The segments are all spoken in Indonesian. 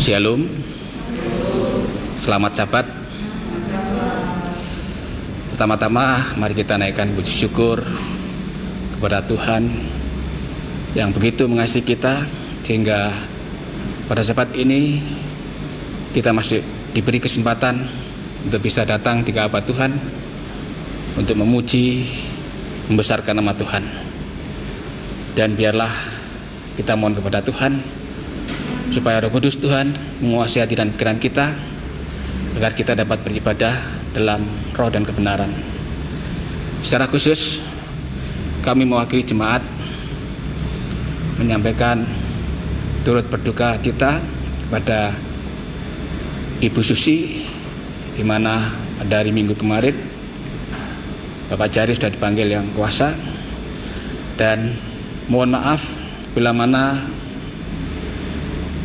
Shalom. Selamat Sabat. Pertama-tama mari kita naikkan puji syukur kepada Tuhan yang begitu mengasihi kita, sehingga pada Sabat ini kita masih diberi kesempatan untuk bisa datang di hadapan Tuhan untuk memuji, membesarkan nama Tuhan. Dan biarlah kita mohon kepada Tuhan supaya Roh Kudus Tuhan menguasai hati dan pikiran kita, agar kita dapat beribadah dalam roh dan kebenaran. Secara khusus kami mewakili jemaat menyampaikan turut berduka cita kepada Ibu Susi, di mana pada hari Minggu kemarin Bapak Jari sudah dipanggil yang kuasa, dan mohon maaf bila mana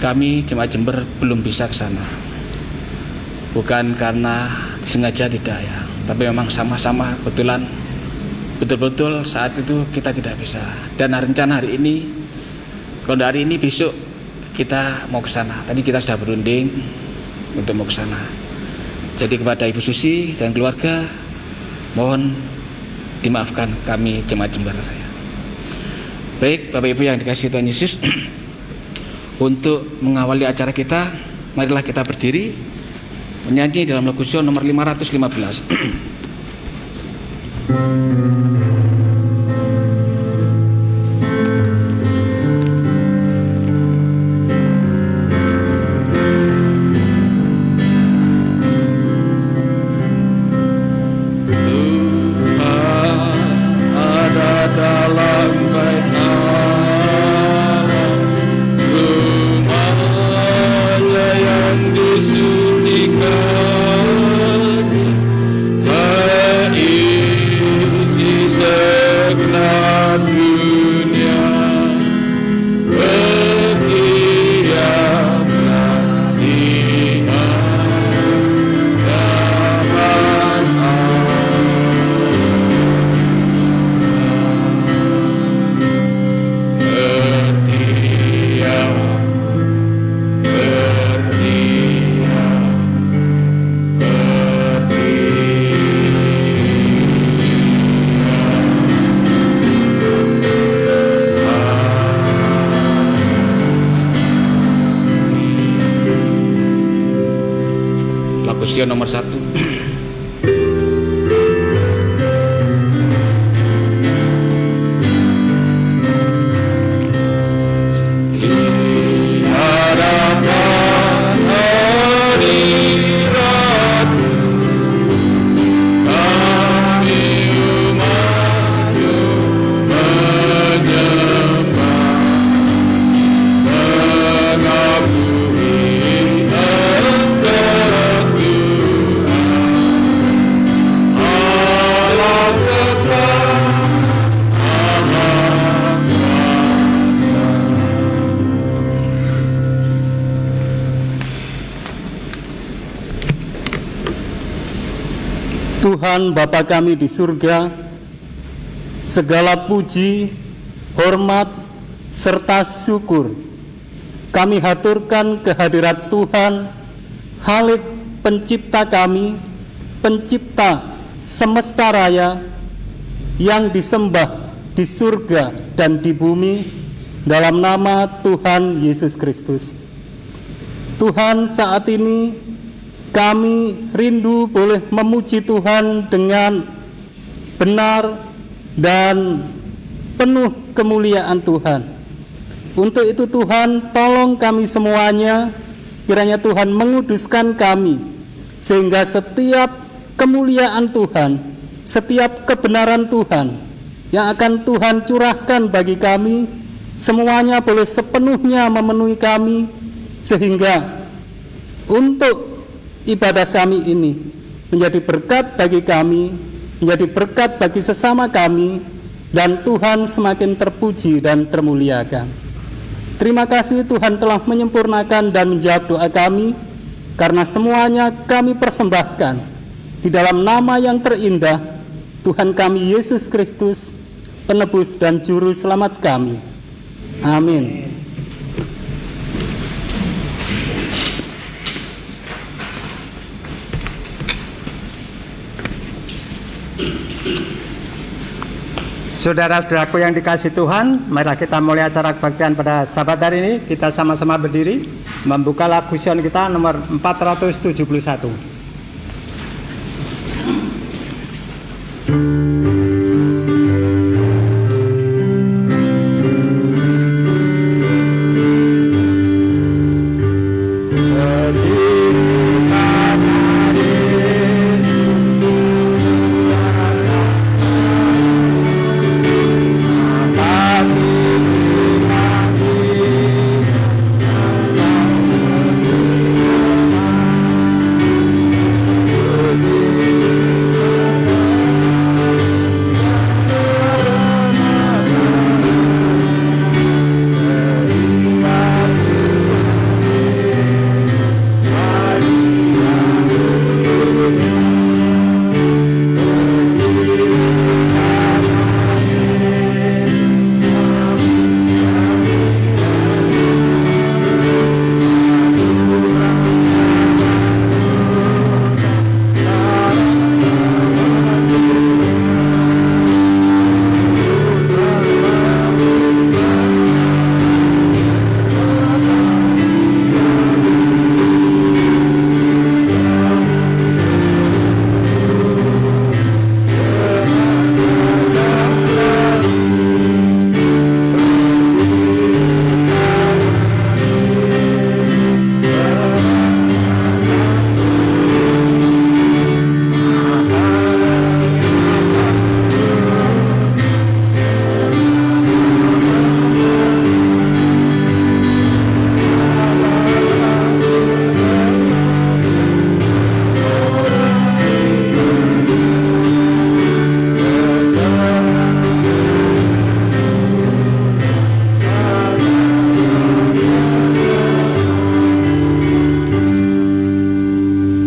kami jemaat Jember belum bisa ke sana. Bukan karena sengaja, tidak ya, tapi memang sama-sama kebetulan betul-betul saat itu kita tidak bisa. Dan rencana hari ini, kalau hari ini besok kita mau ke sana. Tadi kita sudah berunding untuk mau ke sana. Jadi kepada Ibu Susi dan keluarga, mohon dimaafkan kami jemaat Jember. Baik, Bapak Ibu yang dikasihi Tuhan Yesus, untuk mengawali acara kita, marilah kita berdiri menyanyi dalam lagu Sion nomor 515. Sion nomor 1. Tuhan Bapa kami di surga, segala puji, hormat, serta syukur kami haturkan kehadirat Tuhan, Khalik pencipta kami, pencipta semesta raya, yang disembah di surga dan di bumi dalam nama Tuhan Yesus Kristus. Tuhan, saat ini kami rindu boleh memuji Tuhan dengan benar dan penuh kemuliaan Tuhan. Untuk itu Tuhan, tolong kami semuanya, kiranya Tuhan menguduskan kami, sehingga setiap kemuliaan Tuhan, setiap kebenaran Tuhan yang akan Tuhan curahkan bagi kami, semuanya boleh sepenuhnya memenuhi kami, sehingga untuk ibadah kami ini menjadi berkat bagi kami, menjadi berkat bagi sesama kami, dan Tuhan semakin terpuji dan termuliakan. Terima kasih Tuhan telah menyempurnakan dan menjawab doa kami, karena semuanya kami persembahkan di dalam nama yang terindah Tuhan kami Yesus Kristus, penebus dan juru selamat kami. Amin. Saudara-saudaraku yang dikasihi Tuhan, marilah kita mulai acara kebaktian pada Sabat hari ini. Kita sama-sama berdiri membuka lagu Sion kita nomor 471.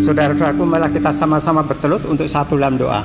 Saudara-saudaraku, marilah kita sama-sama bertelut untuk satu dalam doa.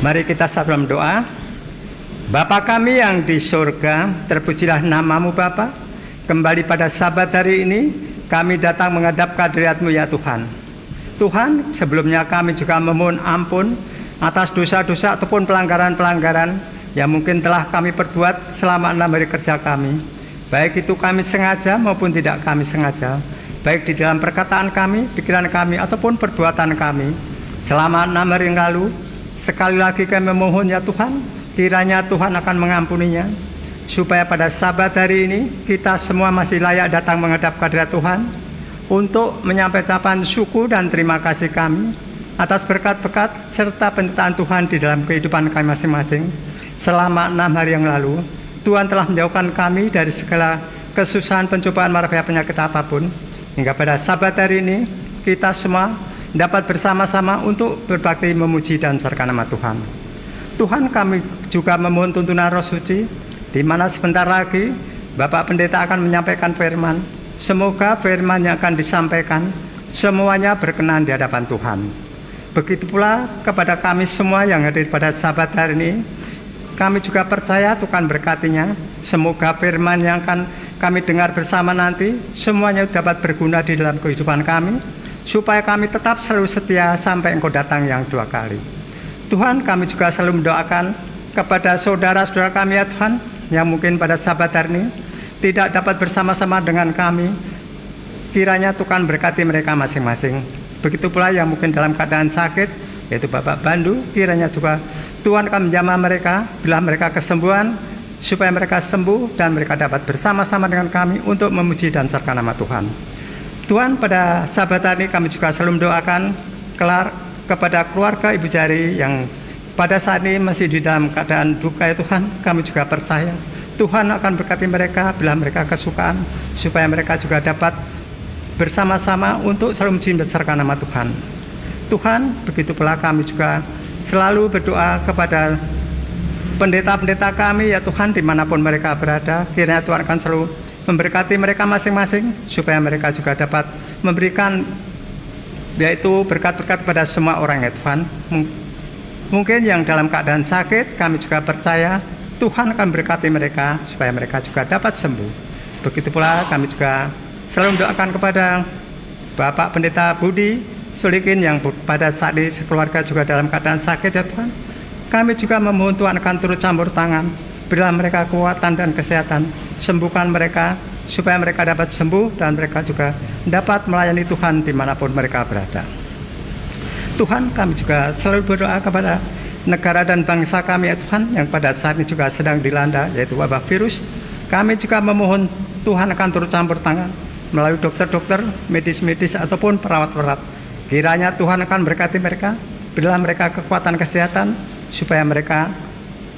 Mari kita satu dalam doa. Bapa kami yang di surga, terpujilah namamu Bapa. Kembali pada Sabat hari ini, kami datang menghadap kehadirat-Mu ya Tuhan. Tuhan, sebelumnya kami juga memohon ampun atas dosa-dosa ataupun pelanggaran-pelanggaran yang mungkin telah kami perbuat selama 6 hari kerja kami. Baik itu kami sengaja maupun tidak kami sengaja, baik di dalam perkataan kami, pikiran kami, ataupun perbuatan kami selama 6 hari yang lalu. Sekali lagi kami memohon ya Tuhan, kiranya Tuhan akan mengampuninya, supaya pada Sabat hari ini kita semua masih layak datang menghadap kehadirat Tuhan untuk menyampaikan syukur dan terima kasih kami atas berkat-berkat serta penyertaan Tuhan di dalam kehidupan kami masing-masing. Selama 6 hari yang lalu, Tuhan telah menjauhkan kami dari segala kesusahan, pencobaan, mara bahaya, penyakit apapun. Hingga pada Sabat hari ini kita semua dapat bersama-sama untuk berbakti, memuji dan membesarkan nama Tuhan. Tuhan, kami juga memohon tuntunan Roh Suci, di mana sebentar lagi Bapak Pendeta akan menyampaikan firman. Semoga firman yang akan disampaikan semuanya berkenan di hadapan Tuhan. Begitu pula kepada kami semua yang hadir pada Sabat hari ini, kami juga percaya Tuhan berkatinya. Semoga firman yang akan kami dengar bersama nanti semuanya dapat berguna di dalam kehidupan kami, supaya kami tetap selalu setia sampai Engkau datang yang 2 kali. Tuhan, kami juga selalu mendoakan kepada saudara-saudara kami ya Tuhan, yang mungkin pada sabat hari ini tidak dapat bersama-sama dengan kami. Kiranya Tuhan berkati mereka masing-masing. Begitu pula yang mungkin dalam keadaan sakit, yaitu Bapak Bandu, kiranya juga Tuhan akan menjamah mereka, bila mereka kesembuhan, supaya mereka sembuh dan mereka dapat bersama-sama dengan kami untuk memuji dan menceritakan nama Tuhan. Tuhan, pada sabat hari ini kami juga selalu mendoakan kepada keluarga Ibu Jari yang pada saat ini masih di dalam keadaan duka ya Tuhan. Kami juga percaya Tuhan akan berkati mereka bila mereka kesukaan, supaya mereka juga dapat bersama-sama untuk selalu memuji dan menceritakan nama Tuhan. Tuhan, begitu pula kami juga selalu berdoa kepada pendeta-pendeta kami ya Tuhan, dimanapun mereka berada. Kiranya Tuhan akan selalu memberkati mereka masing-masing, supaya mereka juga dapat memberikan yaitu berkat-berkat kepada semua orang ya Tuhan. Mungkin yang dalam keadaan sakit, kami juga percaya Tuhan akan berkati mereka supaya mereka juga dapat sembuh. Begitu pula kami juga selalu mendoakan kepada Bapak Pendeta Budi Solikin yang pada saat ini sekeluarga juga dalam keadaan sakit ya Tuhan. Kami juga memohon Tuhan akan turut campur tangan, berilah mereka kekuatan dan kesehatan, sembuhkan mereka supaya mereka dapat sembuh dan mereka juga dapat melayani Tuhan dimanapun mereka berada. Tuhan, kami juga selalu berdoa kepada negara dan bangsa kami ya Tuhan, yang pada saat ini juga sedang dilanda yaitu wabah virus. Kami juga memohon Tuhan akan turut campur tangan melalui dokter-dokter, medis-medis ataupun perawat-perawat. Kiranya Tuhan akan berkati mereka, berilah mereka kekuatan kesehatan supaya mereka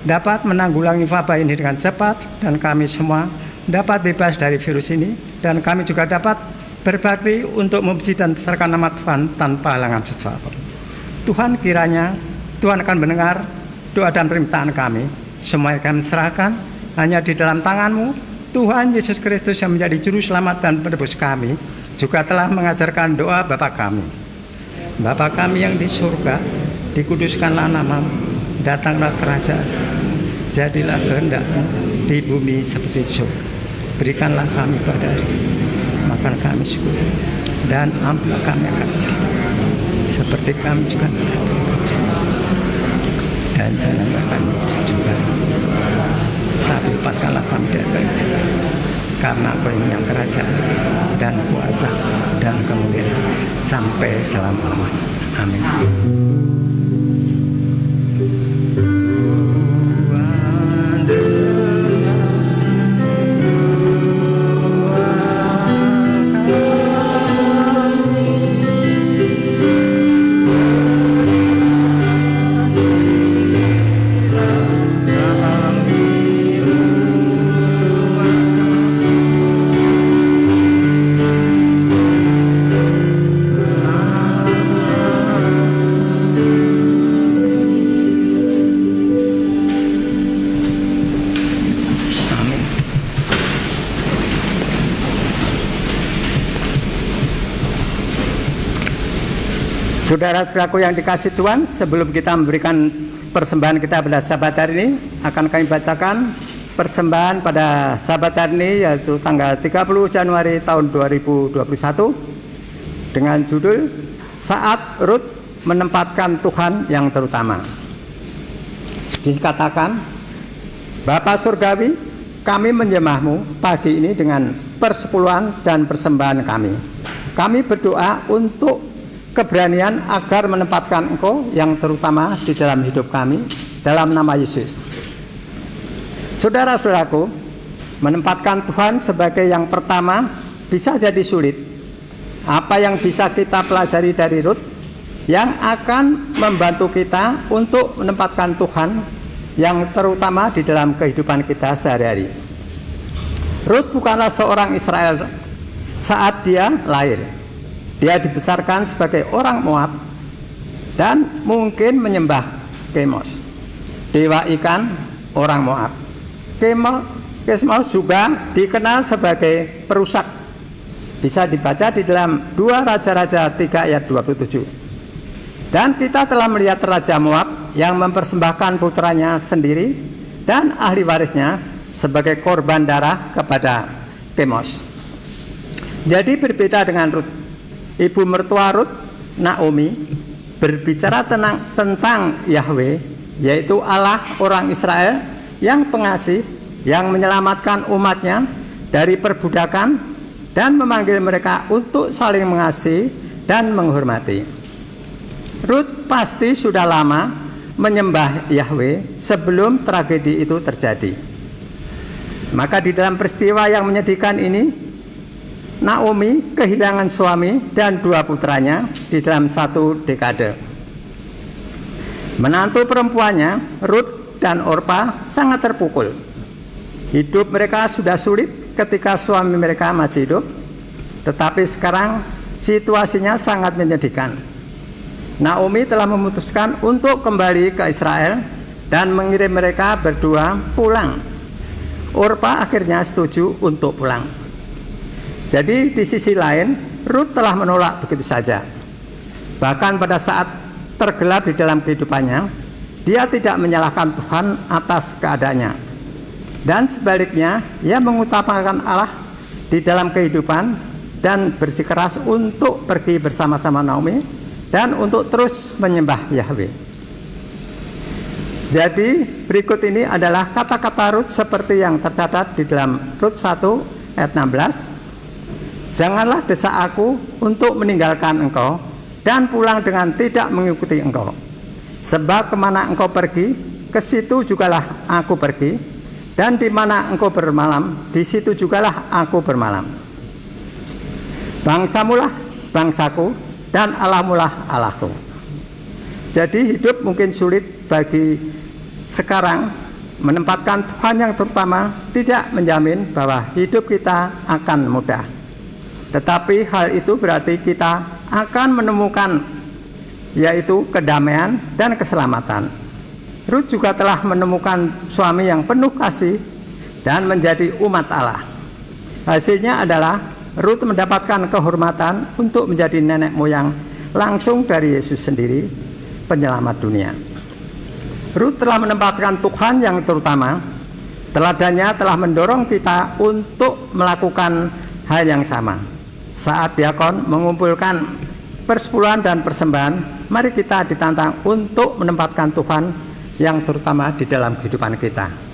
dapat menanggulangi wabah ini dengan cepat, dan kami semua dapat bebas dari virus ini, dan kami juga dapat berbakti untuk memuji dan membesarkan nama Tuhan tanpa halangan sesuatu. Tuhan, kiranya Tuhan akan mendengar doa dan permintaan kami. Semua yang kami serahkan hanya di dalam tangan-Mu. Tuhan Yesus Kristus yang menjadi juru selamat dan penebus kami juga telah mengajarkan doa Bapa kami. Bapa kami yang di surga, dikuduskanlah nama-Mu, datanglah kerajaan, jadilah kehendak-Mu di bumi seperti di surga. Berikanlah kami pada hari ini makan kami syukur, dan ampunilah kami akan salah, seperti kami juga dan janganlah kami juga, tapi lepaskanlah kami dari kejahatan, karena Kau yang kerajaan dan kuasa dan kemuliaan sampai selama-lamanya. Amin. Saudara-saudaraku yang dikasihi Tuhan, sebelum kita memberikan persembahan kita pada sabat hari ini, akan kami bacakan persembahan pada sabat hari ini, yaitu tanggal 30 Januari tahun 2021 dengan judul Saat Rut Menempatkan Tuhan yang Terutama. Dikatakan, Bapa Surgawi, kami menyembah-Mu pagi ini dengan persepuluhan dan persembahan kami. Kami berdoa untuk keberanian agar menempatkan Engkau yang terutama di dalam hidup kami, dalam nama Yesus. Saudara-saudaraku, menempatkan Tuhan sebagai yang pertama bisa jadi sulit. Apa yang bisa kita pelajari dari Rut yang akan membantu kita untuk menempatkan Tuhan yang terutama di dalam kehidupan kita sehari-hari? Rut bukanlah seorang Israel saat dia lahir. Dia dibesarkan sebagai orang Moab dan mungkin menyembah Kemos, dewa ikan orang Moab. Kemos juga dikenal sebagai perusak. Bisa dibaca di dalam 2 Raja-Raja 3 ayat 27. Dan kita telah melihat Raja Moab yang mempersembahkan putranya sendiri dan ahli warisnya sebagai korban darah kepada Kemos. Jadi berbeda dengan Rut. Ibu mertua Rut, Naomi, berbicara tentang Yahweh yaitu Allah orang Israel yang pengasih, yang menyelamatkan umatnya dari perbudakan dan memanggil mereka untuk saling mengasihi dan menghormati. Rut pasti sudah lama menyembah Yahweh sebelum tragedi itu terjadi. Maka di dalam peristiwa yang menyedihkan ini, Naomi kehilangan suami dan 2 putranya di dalam 1 dekade. Menantu perempuannya, Rut dan Orpa, sangat terpukul. Hidup mereka sudah sulit ketika suami mereka masih hidup, tetapi sekarang situasinya sangat menyedihkan. Naomi telah memutuskan untuk kembali ke Israel dan mengirim mereka berdua pulang. Orpa akhirnya setuju untuk pulang. Jadi di sisi lain, Rut telah menolak begitu saja. Bahkan pada saat tergelap di dalam kehidupannya, dia tidak menyalahkan Tuhan atas keadaannya. Dan sebaliknya, ia mengutamakan Allah di dalam kehidupan dan bersikeras untuk pergi bersama-sama Naomi dan untuk terus menyembah Yahweh. Jadi berikut ini adalah kata-kata Rut seperti yang tercatat di dalam Rut 1 ayat 16. Janganlah desak aku untuk meninggalkan engkau dan pulang dengan tidak mengikuti engkau. Sebab kemana engkau pergi, ke situ jugalah aku pergi, dan di mana engkau bermalam, di situ jugalah aku bermalam. Bangsamulah bangsaku, dan Allahmulah Allahku. Jadi hidup mungkin sulit bagi sekarang, menempatkan Tuhan yang terutama tidak menjamin bahwa hidup kita akan mudah. Tetapi hal itu berarti kita akan menemukan yaitu kedamaian dan keselamatan. Rut juga telah menemukan suami yang penuh kasih dan menjadi umat Allah. Hasilnya adalah Rut mendapatkan kehormatan untuk menjadi nenek moyang langsung dari Yesus sendiri, penyelamat dunia. Rut telah menempatkan Tuhan yang terutama. Teladannya telah mendorong kita untuk melakukan hal yang sama. Saat diakon mengumpulkan persepuluhan dan persembahan, mari kita ditantang untuk menempatkan Tuhan yang terutama di dalam kehidupan kita.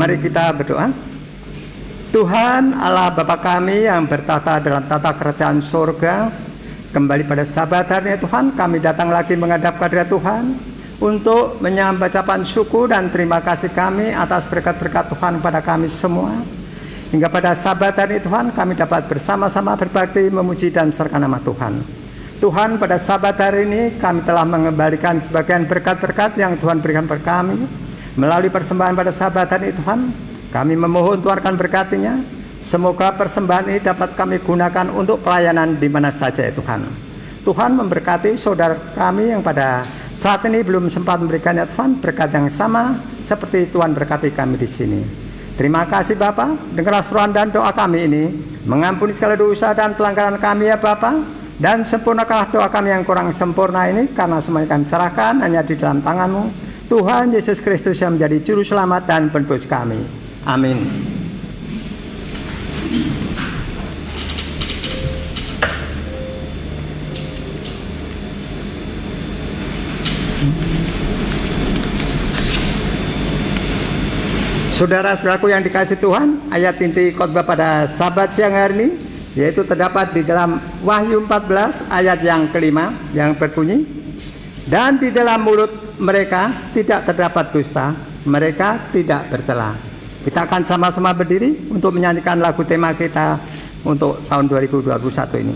Mari kita berdoa. Tuhan Allah Bapa kami yang bertata dalam tata kerajaan surga, kembali pada Sabat hari ini Tuhan, kami datang lagi menghadap kehadirat Tuhan untuk menyampaikan syukur dan terima kasih kami atas berkat-berkat Tuhan pada kami semua. Hingga pada Sabat hari ini Tuhan, kami dapat bersama-sama berbakti, memuji dan menserahkan nama Tuhan. Tuhan, pada Sabat hari ini kami telah mengembalikan sebagian berkat-berkat yang Tuhan berikan kepada kami melalui persembahan pada Sabat hari ini. Tuhan, kami memohon Tuhan akan berkatinya. Semoga persembahan ini dapat kami gunakan untuk pelayanan di mana saja ya Tuhan. Tuhan memberkati saudara kami yang pada saat ini belum sempat memberikannya Tuhan, berkat yang sama seperti Tuhan berkati kami di sini. Terima kasih Bapa, dengarlah seruan dan doa kami ini, mengampuni segala dosa dan pelanggaran kami ya Bapa, dan sempurnakanlah doa kami yang kurang sempurna ini, karena semuanya kami serahkan hanya di dalam tangan-Mu, Tuhan Yesus Kristus yang menjadi juru selamat dan penebus kami. Amin. Saudara-saudaraku yang dikasihi Tuhan, ayat inti khotbah pada Sabat siang hari ini yaitu terdapat di dalam Wahyu 14 ayat yang kelima yang berbunyi, dan di dalam mulut mereka tidak terdapat dusta, mereka tidak bercela. Kita akan sama-sama berdiri untuk menyanyikan lagu tema kita untuk tahun 2021 ini.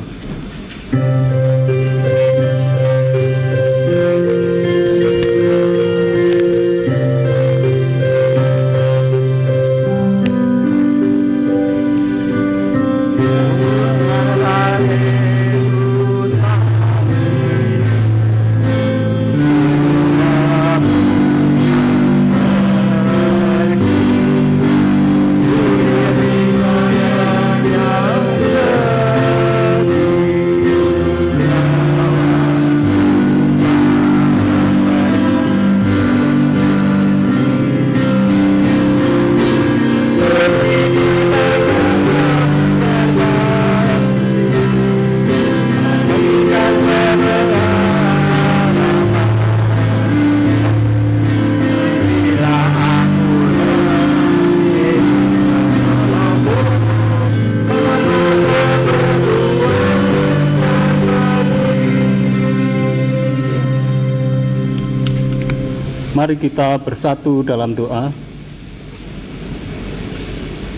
Mari kita bersatu dalam doa.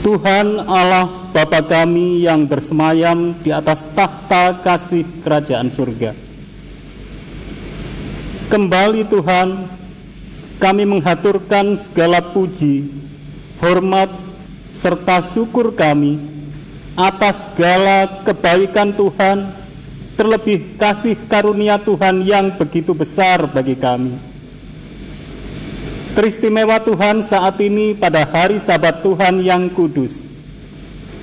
Tuhan Allah Bapa kami yang bersemayam di atas tahta kasih kerajaan surga, kembali Tuhan, kami menghaturkan segala puji, hormat, serta syukur kami atas segala kebaikan Tuhan, terlebih kasih karunia Tuhan yang begitu besar bagi kami. Teristimewa Tuhan saat ini pada hari Sabat Tuhan yang kudus,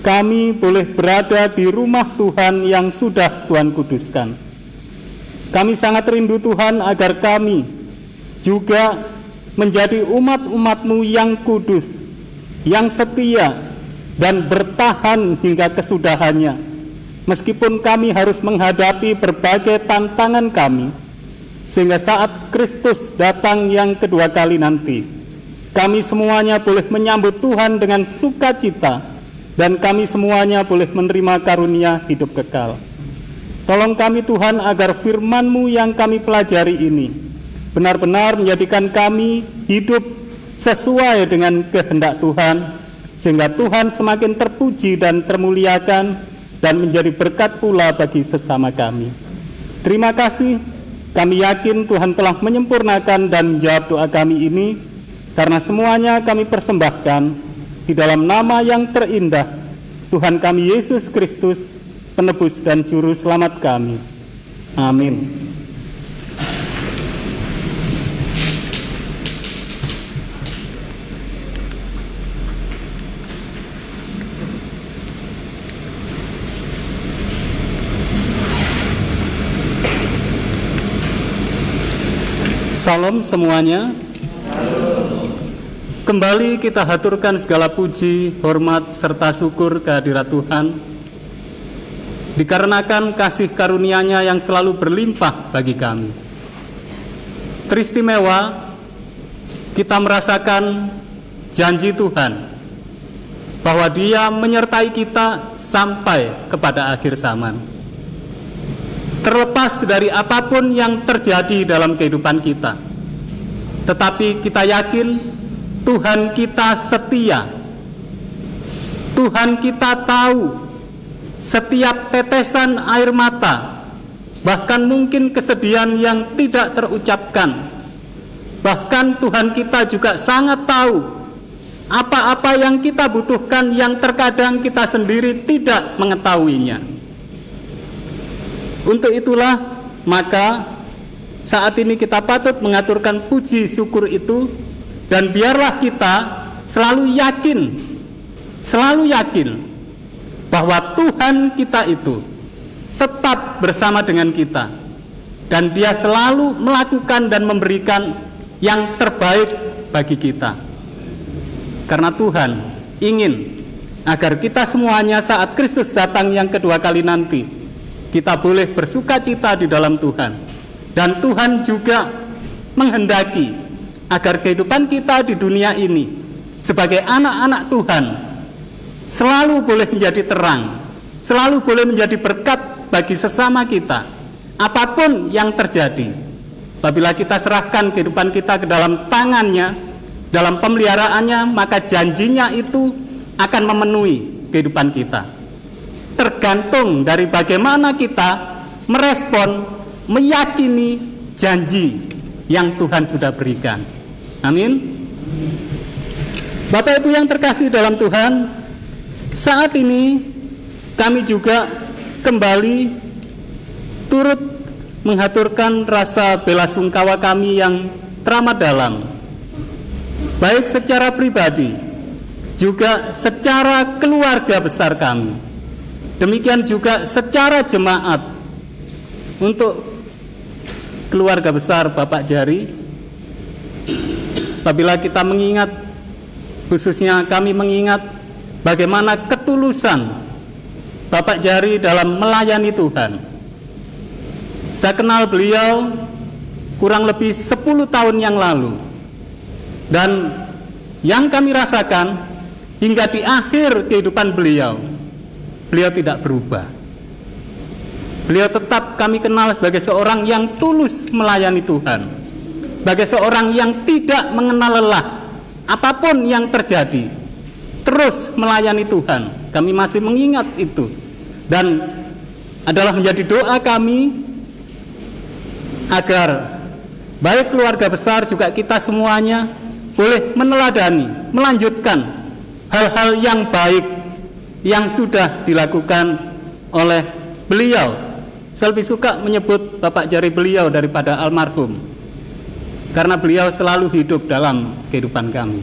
kami boleh berada di rumah Tuhan yang sudah Tuhan kuduskan. Kami sangat rindu Tuhan agar kami juga menjadi umat-umat-Mu yang kudus, yang setia dan bertahan hingga kesudahannya, meskipun kami harus menghadapi berbagai tantangan kami, sehingga saat Kristus datang yang kedua kali nanti, kami semuanya boleh menyambut Tuhan dengan sukacita, dan kami semuanya boleh menerima karunia hidup kekal. Tolong kami Tuhan agar firman-Mu yang kami pelajari ini benar-benar menjadikan kami hidup sesuai dengan kehendak Tuhan, sehingga Tuhan semakin terpuji dan termuliakan dan menjadi berkat pula bagi sesama kami. Terima kasih. Kami yakin Tuhan telah menyempurnakan dan menjawab doa kami ini, karena semuanya kami persembahkan di dalam nama yang terindah Tuhan kami Yesus Kristus, penebus dan juru selamat kami. Amin. Salam semuanya. Kembali kita haturkan segala puji, hormat, serta syukur kehadirat Tuhan, dikarenakan kasih karunia-Nya yang selalu berlimpah bagi kami. Teristimewa, kita merasakan janji Tuhan bahwa Dia menyertai kita sampai kepada akhir zaman. Terlepas dari apapun yang terjadi dalam kehidupan kita, tetapi kita yakin Tuhan kita setia. Tuhan kita tahu setiap tetesan air mata bahkan mungkin kesedihan yang tidak terucapkan. Bahkan Tuhan kita juga sangat tahu apa-apa yang kita butuhkan yang terkadang kita sendiri tidak mengetahuinya. Untuk itulah maka saat ini kita patut mengaturkan puji syukur itu, dan biarlah kita selalu yakin bahwa Tuhan kita itu tetap bersama dengan kita, dan Dia selalu melakukan dan memberikan yang terbaik bagi kita. Karena Tuhan ingin agar kita semuanya saat Kristus datang yang kedua kali nanti, kita boleh bersuka cita di dalam Tuhan. Dan Tuhan juga menghendaki agar kehidupan kita di dunia ini sebagai anak-anak Tuhan selalu boleh menjadi terang, selalu boleh menjadi berkat bagi sesama kita. Apapun yang terjadi, apabila kita serahkan kehidupan kita ke dalam tangannya, dalam pemeliharaannya, maka janjinya itu akan memenuhi kehidupan kita. Tergantung dari bagaimana kita merespon, meyakini janji yang Tuhan sudah berikan. Amin. Bapak Ibu yang terkasih dalam Tuhan, saat ini kami juga kembali turut mengaturkan rasa bela sungkawa kami yang teramat dalam, baik secara pribadi juga secara keluarga besar kami, demikian juga secara jemaat. Untuk keluarga besar Bapak Jari, apabila kita mengingat, khususnya kami mengingat bagaimana ketulusan Bapak Jari dalam melayani Tuhan. Saya kenal beliau kurang lebih 10 tahun yang lalu, dan yang kami rasakan hingga di akhir kehidupan beliau tidak berubah. Beliau tetap kami kenal sebagai seorang yang tulus melayani Tuhan, sebagai seorang yang tidak mengenal lelah apapun yang terjadi, terus melayani Tuhan. Kami masih mengingat itu, dan adalah menjadi doa kami agar baik keluarga besar juga kita semuanya boleh meneladani, melanjutkan hal-hal yang baik yang sudah dilakukan oleh beliau. Saya lebih suka menyebut Bapak Jari beliau daripada almarhum, karena beliau selalu hidup dalam kehidupan kami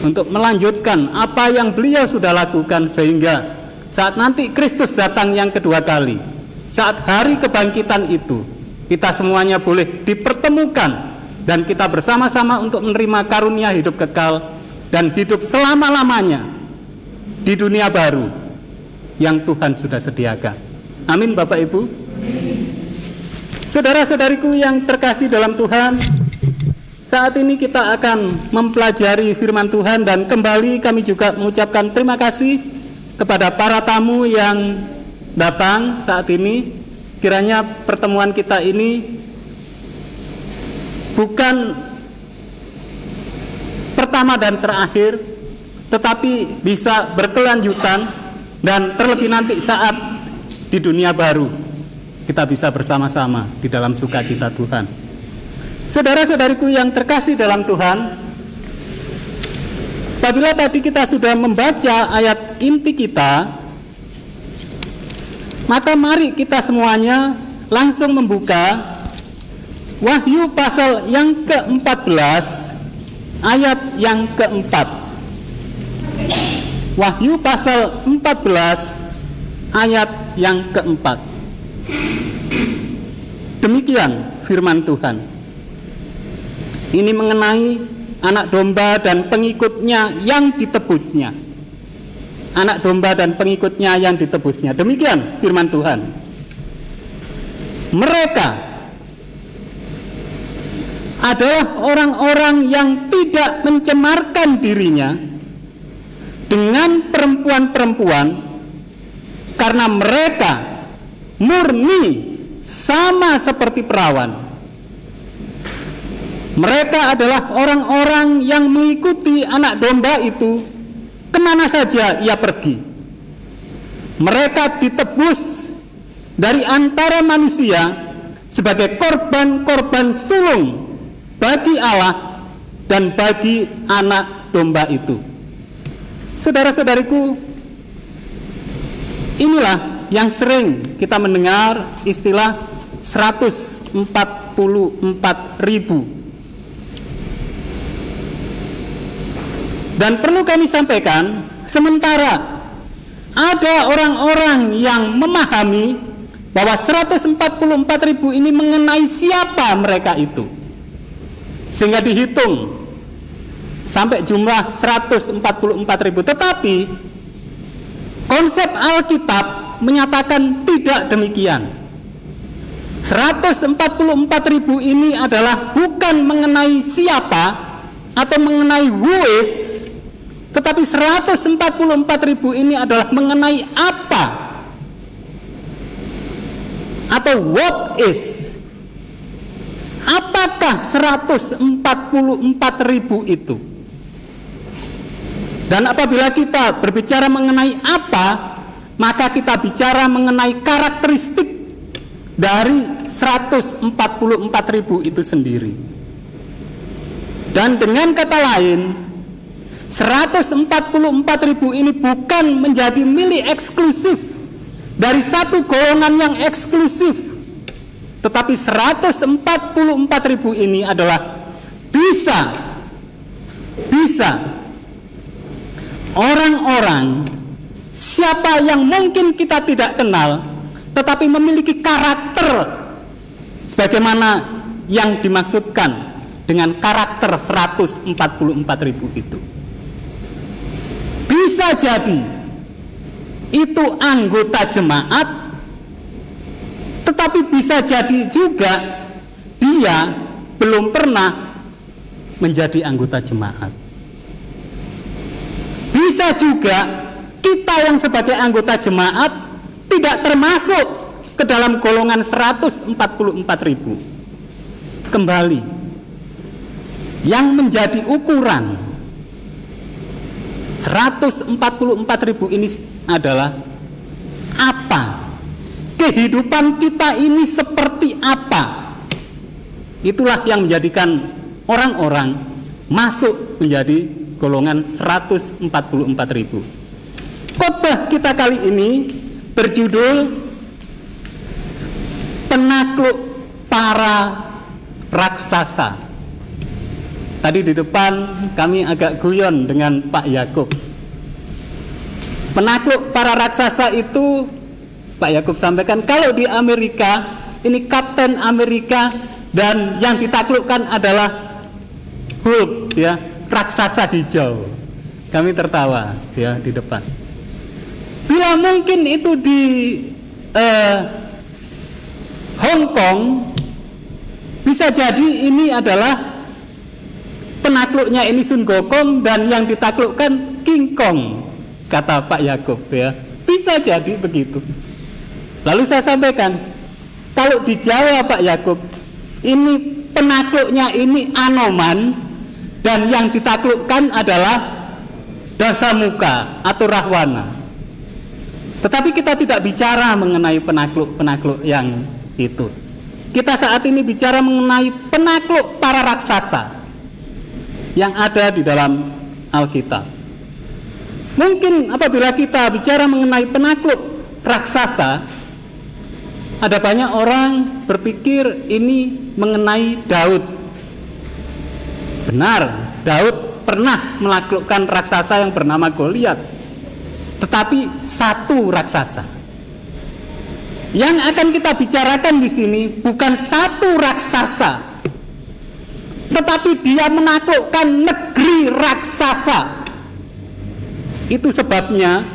untuk melanjutkan apa yang beliau sudah lakukan, sehingga saat nanti Kristus datang yang kedua kali, saat hari kebangkitan itu, kita semuanya boleh dipertemukan dan kita bersama-sama untuk menerima karunia hidup kekal dan hidup selama-lamanya di dunia baru yang Tuhan sudah sediakan. Amin Bapak Ibu. Saudara-saudariku yang terkasih dalam Tuhan, saat ini kita akan mempelajari firman Tuhan, dan kembali kami juga mengucapkan terima kasih kepada para tamu yang datang saat ini. Kiranya pertemuan kita ini bukan pertama dan terakhir, tetapi bisa berkelanjutan, dan terlebih nanti saat di dunia baru kita bisa bersama-sama di dalam sukacita Tuhan. Saudara-saudariku yang terkasih dalam Tuhan, apabila tadi kita sudah membaca ayat inti kita, maka mari kita semuanya langsung membuka Wahyu pasal yang ke-14 ayat yang ke-4. Wahyu pasal 14 ayat yang ke-4. Demikian firman Tuhan. Ini mengenai anak domba dan pengikutnya yang ditebusnya. Anak domba dan pengikutnya yang ditebusnya. Demikian firman Tuhan. Mereka adalah orang-orang yang tidak mencemarkan dirinya dengan perempuan-perempuan, karena mereka murni sama seperti perawan. Mereka adalah orang-orang yang mengikuti anak domba itu kemana saja ia pergi. Mereka ditebus dari antara manusia sebagai korban-korban sulung bagi Allah dan bagi anak domba itu. Saudara-saudariku, inilah yang sering kita mendengar istilah 144.000. Dan perlu kami sampaikan, sementara ada orang-orang yang memahami bahwa 144.000 ini mengenai siapa mereka itu, sehingga dihitung sampai jumlah 144.000. Tetapi konsep Alkitab menyatakan tidak demikian. 144.000 ini adalah bukan mengenai siapa atau mengenai who is, tetapi 144.000 ini adalah mengenai apa atau what is. Apakah 144.000 itu? Dan apabila kita berbicara mengenai apa, maka kita bicara mengenai karakteristik dari 144.000 itu sendiri. Dan dengan kata lain, 144.000 ini bukan menjadi milik eksklusif dari satu golongan yang eksklusif, tetapi 144.000 ini adalah bisa orang-orang siapa yang mungkin kita tidak kenal, tetapi memiliki karakter sebagaimana yang dimaksudkan dengan karakter 144.000 itu. Bisa jadi itu anggota jemaat, tetapi bisa jadi juga dia belum pernah menjadi anggota jemaat. Bisa juga kita yang sebagai anggota jemaat tidak termasuk ke dalam golongan 144.000. Kembali, yang menjadi ukuran 144.000 ini adalah apa? Kehidupan kita ini seperti apa? Itulah yang menjadikan orang-orang masuk menjadi golongan 144.000. Khotbah kita kali ini berjudul Penakluk Para Raksasa. Tadi di depan kami agak guyon dengan Pak Yakub. Penakluk para raksasa itu Pak Yakub sampaikan kalau di Amerika ini Kapten Amerika dan yang ditaklukkan adalah Hulk, ya, raksasa hijau. Kami tertawa, ya, di depan. Bila mungkin itu di Hong Kong, bisa jadi ini adalah penakluknya ini Sun Gokong dan yang ditaklukkan King Kong, kata Pak Yakub, ya. Bisa jadi begitu. Lalu saya sampaikan, kalau di Jawa Pak Yakub, ini penakluknya ini Anoman dan yang ditaklukkan adalah Dasamuka atau Rahwana. Tetapi kita tidak bicara mengenai penakluk-penakluk yang itu. Kita saat ini bicara mengenai penakluk para raksasa yang ada di dalam Alkitab. Mungkin apabila kita bicara mengenai penakluk raksasa, ada banyak orang berpikir ini mengenai Daud. Benar, Daud pernah menaklukkan raksasa yang bernama Goliat. Tetapi satu raksasa. Yang akan kita bicarakan di sini bukan satu raksasa, tetapi dia menaklukkan negeri raksasa. Itu sebabnya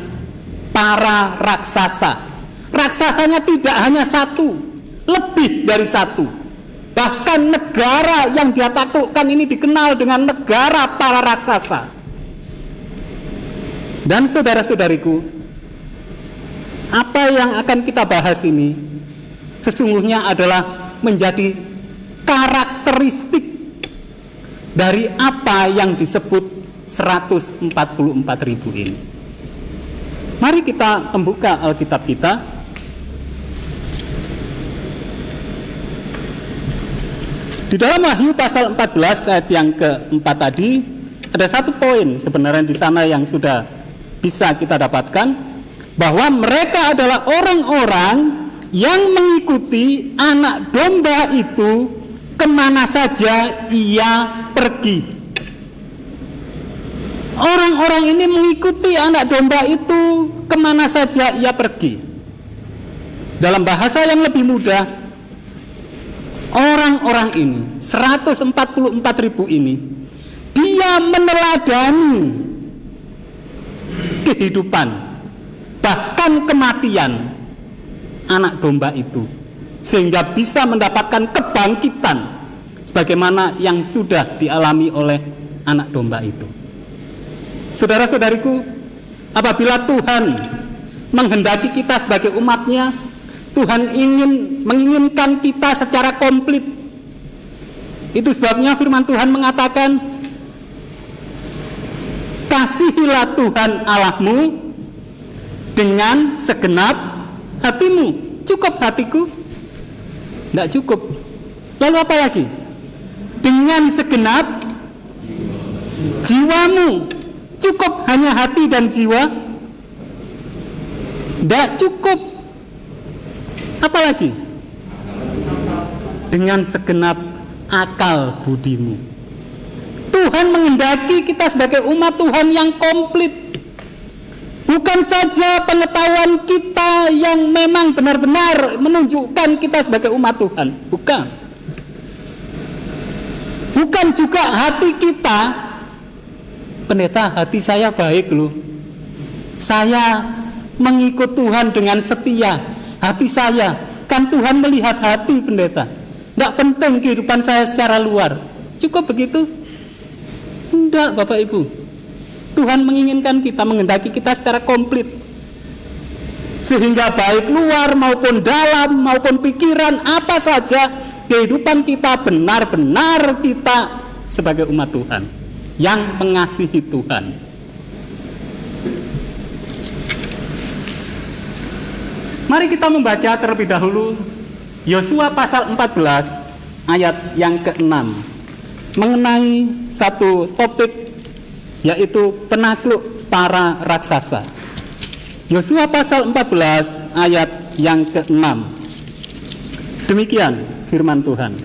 para raksasa. Raksasanya tidak hanya satu, lebih dari satu. Bahkan negara yang dia taklukkan ini dikenal dengan negara para raksasa. Dan saudara-saudariku, apa yang akan kita bahas ini sesungguhnya adalah menjadi karakteristik dari apa yang disebut 144.000 ini. Mari kita membuka Alkitab kita Di dalam Wahyu pasal 14 ayat yang keempat tadi, ada satu poin sebenarnya di sana yang sudah bisa kita dapatkan, bahwa mereka adalah orang-orang yang mengikuti anak domba itu kemana saja ia pergi. Orang-orang ini mengikuti anak domba itu kemana saja ia pergi. Dalam bahasa yang lebih mudah, orang-orang ini 144.000 ini, dia meneladani kehidupan, bahkan kematian anak domba itu, sehingga bisa mendapatkan kebangkitan sebagaimana yang sudah dialami oleh anak domba itu. Saudara-saudariku, apabila Tuhan menghendaki kita sebagai umatnya, Tuhan menginginkan kita secara komplit. Itu sebabnya firman Tuhan mengatakan, kasihilah Tuhan Allahmu dengan segenap hatimu. Cukup hatiku? Tidak cukup. Lalu apa lagi? Dengan segenap jiwamu. Cukup hanya hati dan jiwa? Tidak cukup. Apa lagi? Dengan segenap akal budimu. Tuhan menghendaki kita sebagai umat Tuhan yang komplit. Bukan saja pengetahuan kita yang memang benar-benar menunjukkan kita sebagai umat Tuhan. Bukan. Bukan juga hati kita. Pendeta, hati saya baik loh. Saya mengikut Tuhan dengan setia. Hati saya, kan Tuhan melihat hati pendeta. Tidak penting kehidupan saya secara luar. Cukup begitu? Tidak, Bapak Ibu. Tuhan menginginkan kita, menghendaki kita secara komplit. Sehingga baik luar maupun dalam maupun pikiran, apa saja kehidupan kita benar-benar kita sebagai umat Tuhan yang mengasihi Tuhan. Mari kita membaca terlebih dahulu Yosua pasal 14 ayat yang ke-6 mengenai satu topik, yaitu penakluk para raksasa. Yosua pasal 14 ayat yang ke-6. Demikian firman Tuhan.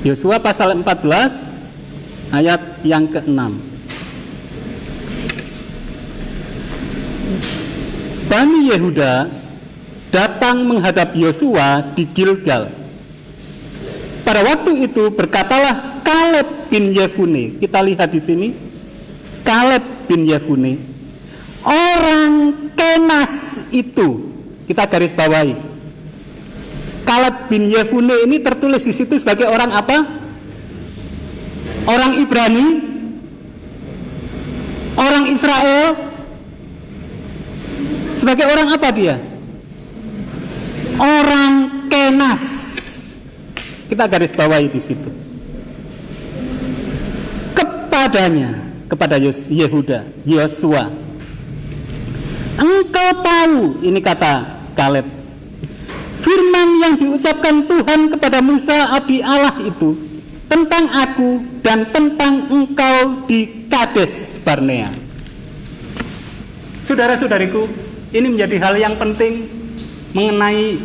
Yosua pasal 14 ayat yang ke-6. Bani Yehuda datang menghadap Yosua di Gilgal. Pada waktu itu berkatalah Kaleb bin Yefune. Kita lihat di sini, Kaleb bin Yefune, orang Kenas itu. Kita garis bawahi. Kaleb bin Yefune ini tertulis di situ sebagai orang apa? Orang Ibrani, orang Israel. Sebagai orang apa dia? Orang Kenas. Kita garis bawahi di situ. Kepada Yehuda, Yosua, engkau tahu, ini kata Kaleb, firman yang diucapkan Tuhan kepada Musa abdi Allah itu tentang aku dan tentang engkau di Kades Barnea. Saudara-saudariku, ini menjadi hal yang penting mengenai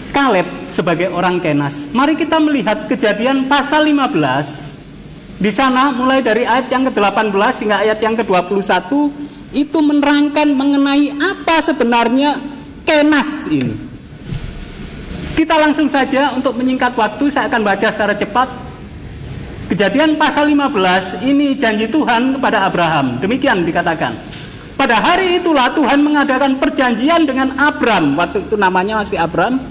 Kaleb sebagai orang Kenas. Mari kita melihat Kejadian pasal 15. Di sana mulai dari ayat yang ke-18 hingga ayat yang ke-21 itu menerangkan mengenai apa sebenarnya Kenas ini. Kita langsung saja untuk menyingkat waktu, saya akan baca secara cepat. Kejadian pasal 15 ini janji Tuhan kepada Abraham. Demikian dikatakan. Pada hari itulah Tuhan mengadakan perjanjian dengan Abram, waktu itu namanya masih Abram,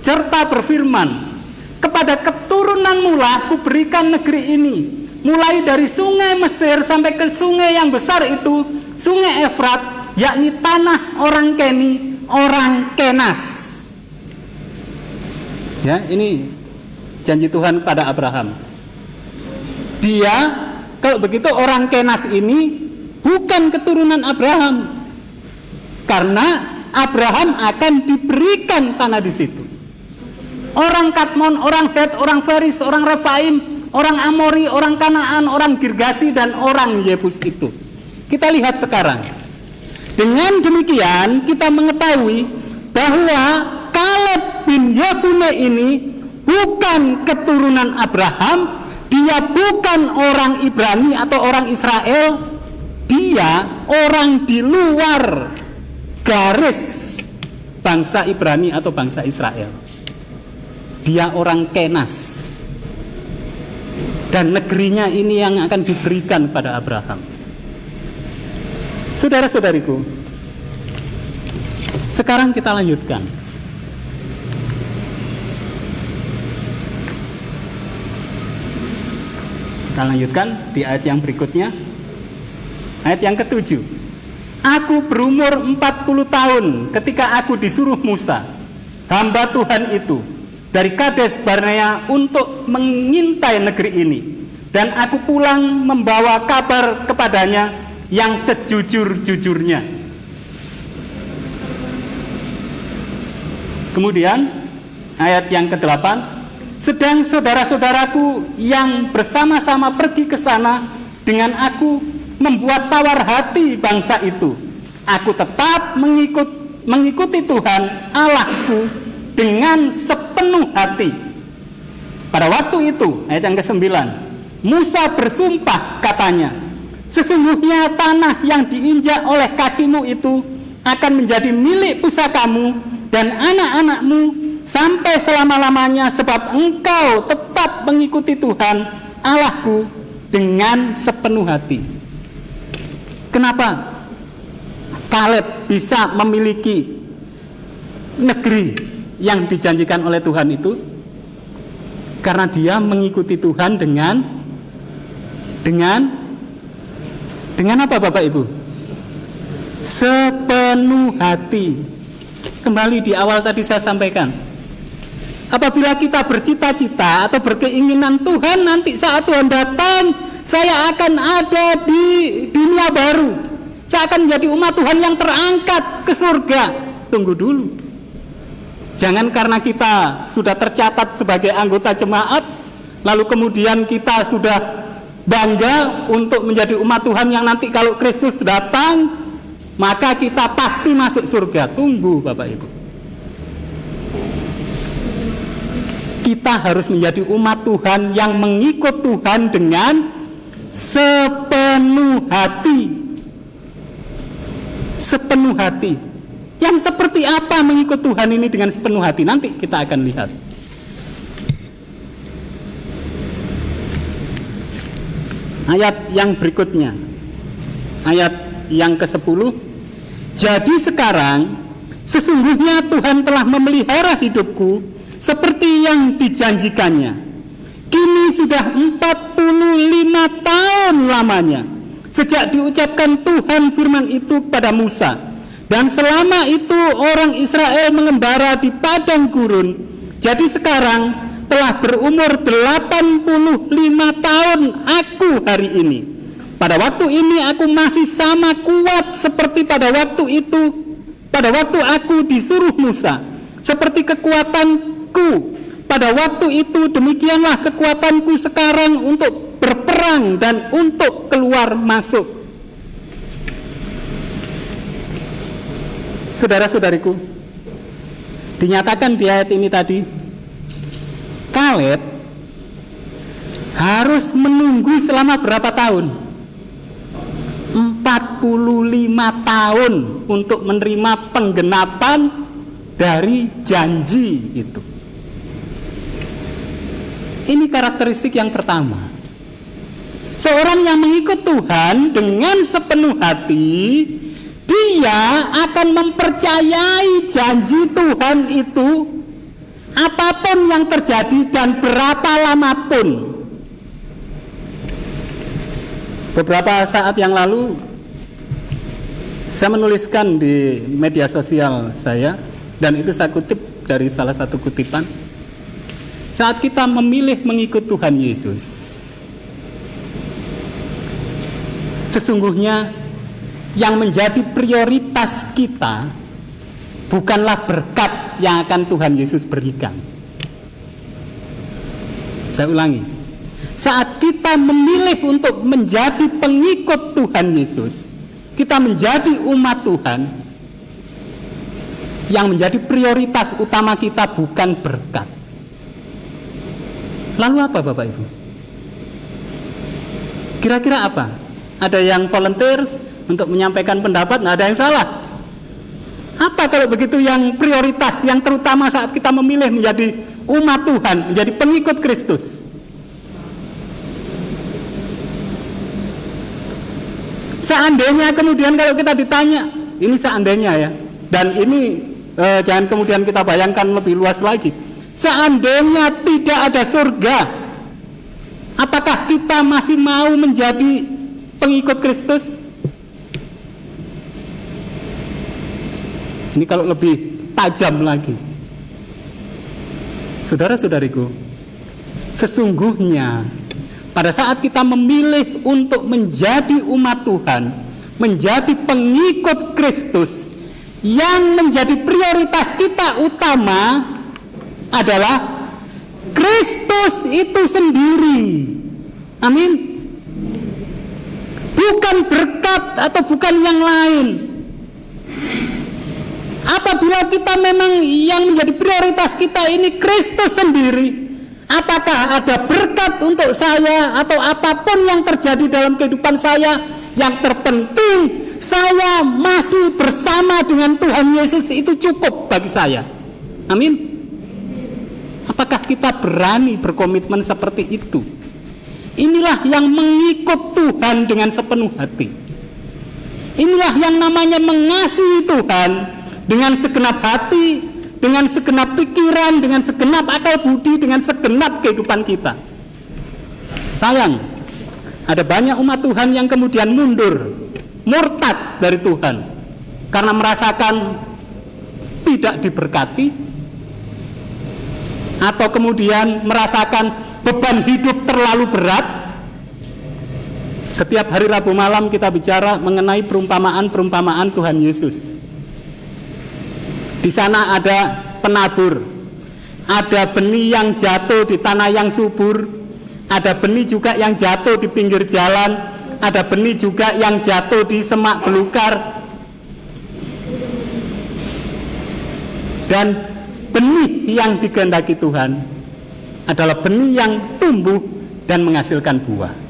serta berfirman, kepada keturunanmu lah kuberikan negeri ini, mulai dari sungai Mesir sampai ke sungai yang besar itu, sungai Efrat, yakni tanah orang Keni, orang Kenas. Ya, ini janji Tuhan pada Abraham. Dia, kalau begitu orang Kenas ini bukan keturunan Abraham, karena Abraham akan diberikan tanah di situ. Orang Kadmon, orang Het, orang Feris, orang Refaim, orang Amori, orang Kanaan, orang Girgasi, dan orang Yebus itu. Kita lihat sekarang. Dengan demikian kita mengetahui bahwa Kaleb bin Yefune ini bukan keturunan Abraham, dia bukan orang Ibrani atau orang Israel, dia orang di luar garis bangsa Ibrani atau bangsa Israel. Dia orang Kenas, dan negerinya ini yang akan diberikan pada Abraham. Saudara-saudariku, sekarang kita lanjutkan. Kita lanjutkan di ayat yang berikutnya. Ayat yang ke-7. Aku berumur 40 tahun ketika aku disuruh Musa, hamba Tuhan itu, dari Kades Barnea untuk mengintai negeri ini, dan aku pulang membawa kabar kepadanya yang sejujur-jujurnya. Kemudian ayat yang ke-8, sedang saudara-saudaraku yang bersama-sama pergi ke sana dengan aku membuat tawar hati bangsa itu, aku tetap mengikuti Tuhan Allahku dengan sepenuh hati. Pada waktu itu, ayat yang ke-9, Musa bersumpah katanya, sesungguhnya tanah yang diinjak oleh kakimu itu akan menjadi milik pusakamu dan anak-anakmu sampai selama-lamanya, sebab engkau tetap mengikuti Tuhan Allahku dengan sepenuh hati. Kenapa Kaleb bisa memiliki negeri yang dijanjikan oleh Tuhan itu? Karena dia mengikuti Tuhan dengan apa Bapak Ibu? Sepenuh hati. Kembali di awal tadi saya sampaikan, apabila kita bercita-cita atau berkeinginan Tuhan, nanti saat Tuhan datang, saya akan ada di dunia baru, saya akan menjadi umat Tuhan yang terangkat ke surga. Tunggu dulu. Jangan karena kita sudah tercatat sebagai anggota jemaat, lalu kemudian kita sudah bangga untuk menjadi umat Tuhan yang nanti kalau Kristus datang, maka kita pasti masuk surga. Tunggu Bapak Ibu. Kita harus menjadi umat Tuhan yang mengikut Tuhan dengan sepenuh hati. Sepenuh hati. Yang seperti apa mengikut Tuhan ini dengan sepenuh hati? Nanti kita akan lihat. Ayat yang berikutnya, ayat yang ke-10. Jadi sekarang sesungguhnya Tuhan telah memelihara hidupku seperti yang dijanjikannya. Kini sudah 45 tahun lamanya sejak diucapkan Tuhan firman itu kepada Musa. Dan selama itu orang Israel mengembara di padang gurun. Jadi sekarang telah berumur 85 tahun aku hari ini. Pada waktu ini aku masih sama kuat seperti pada waktu itu, pada waktu aku disuruh Musa. Seperti kekuatanku pada waktu itu, demikianlah kekuatanku sekarang untuk berperang dan untuk keluar masuk. Saudara-saudariku, dinyatakan di ayat ini tadi, Kaleb harus menunggu selama berapa tahun? 45 tahun untuk menerima penggenapan dari janji itu. Ini karakteristik yang pertama. Seorang yang mengikut Tuhan dengan sepenuh hati, dia akan mempercayai janji Tuhan itu apapun yang terjadi dan berapa lama pun. Beberapa saat yang lalu saya menuliskan di media sosial saya, dan itu saya kutip dari salah satu kutipan. Saat kita memilih mengikut Tuhan Yesus, sesungguhnya yang menjadi prioritas kita bukanlah berkat yang akan Tuhan Yesus berikan. Saya ulangi, saat kita memilih untuk menjadi pengikut Tuhan Yesus, kita menjadi umat Tuhan, yang menjadi prioritas utama kita bukan berkat. Lalu apa Bapak Ibu? Kira-kira apa? Ada yang volunteer untuk menyampaikan pendapat, nggak ada yang salah. Apa kalau begitu yang prioritas, yang terutama saat kita memilih menjadi umat Tuhan, menjadi pengikut Kristus? Seandainya kemudian kalau kita ditanya, ini seandainya ya, dan ini jangan kemudian kita bayangkan lebih luas lagi. Seandainya tidak ada surga, apakah kita masih mau menjadi pengikut Kristus? Ini kalau lebih tajam lagi, saudara-saudariku, sesungguhnya pada saat kita memilih untuk menjadi umat Tuhan, menjadi pengikut Kristus, yang menjadi prioritas kita utama adalah Kristus itu sendiri. Amin. Bukan berkat atau bukan yang lain. Apabila kita memang yang menjadi prioritas kita ini Kristus sendiri, apakah ada berkat untuk saya atau apapun yang terjadi dalam kehidupan saya, yang terpenting saya masih bersama dengan Tuhan Yesus, itu cukup bagi saya. Amin. Apakah kita berani berkomitmen seperti itu? Inilah yang mengikut Tuhan dengan sepenuh hati. Inilah yang namanya mengasihi Tuhan dengan segenap hati, dengan segenap pikiran, dengan segenap akal budi, dengan segenap kehidupan kita. Sayang, ada banyak umat Tuhan yang kemudian mundur, murtad dari Tuhan karena merasakan tidak diberkati, atau kemudian merasakan beban hidup terlalu berat. Setiap hari Rabu malam kita bicara mengenai perumpamaan Tuhan Yesus. Di sana ada penabur, ada benih yang jatuh di tanah yang subur, ada benih juga yang jatuh di pinggir jalan, ada benih juga yang jatuh di semak belukar. Dan benih yang dikehendaki Tuhan adalah benih yang tumbuh dan menghasilkan buah.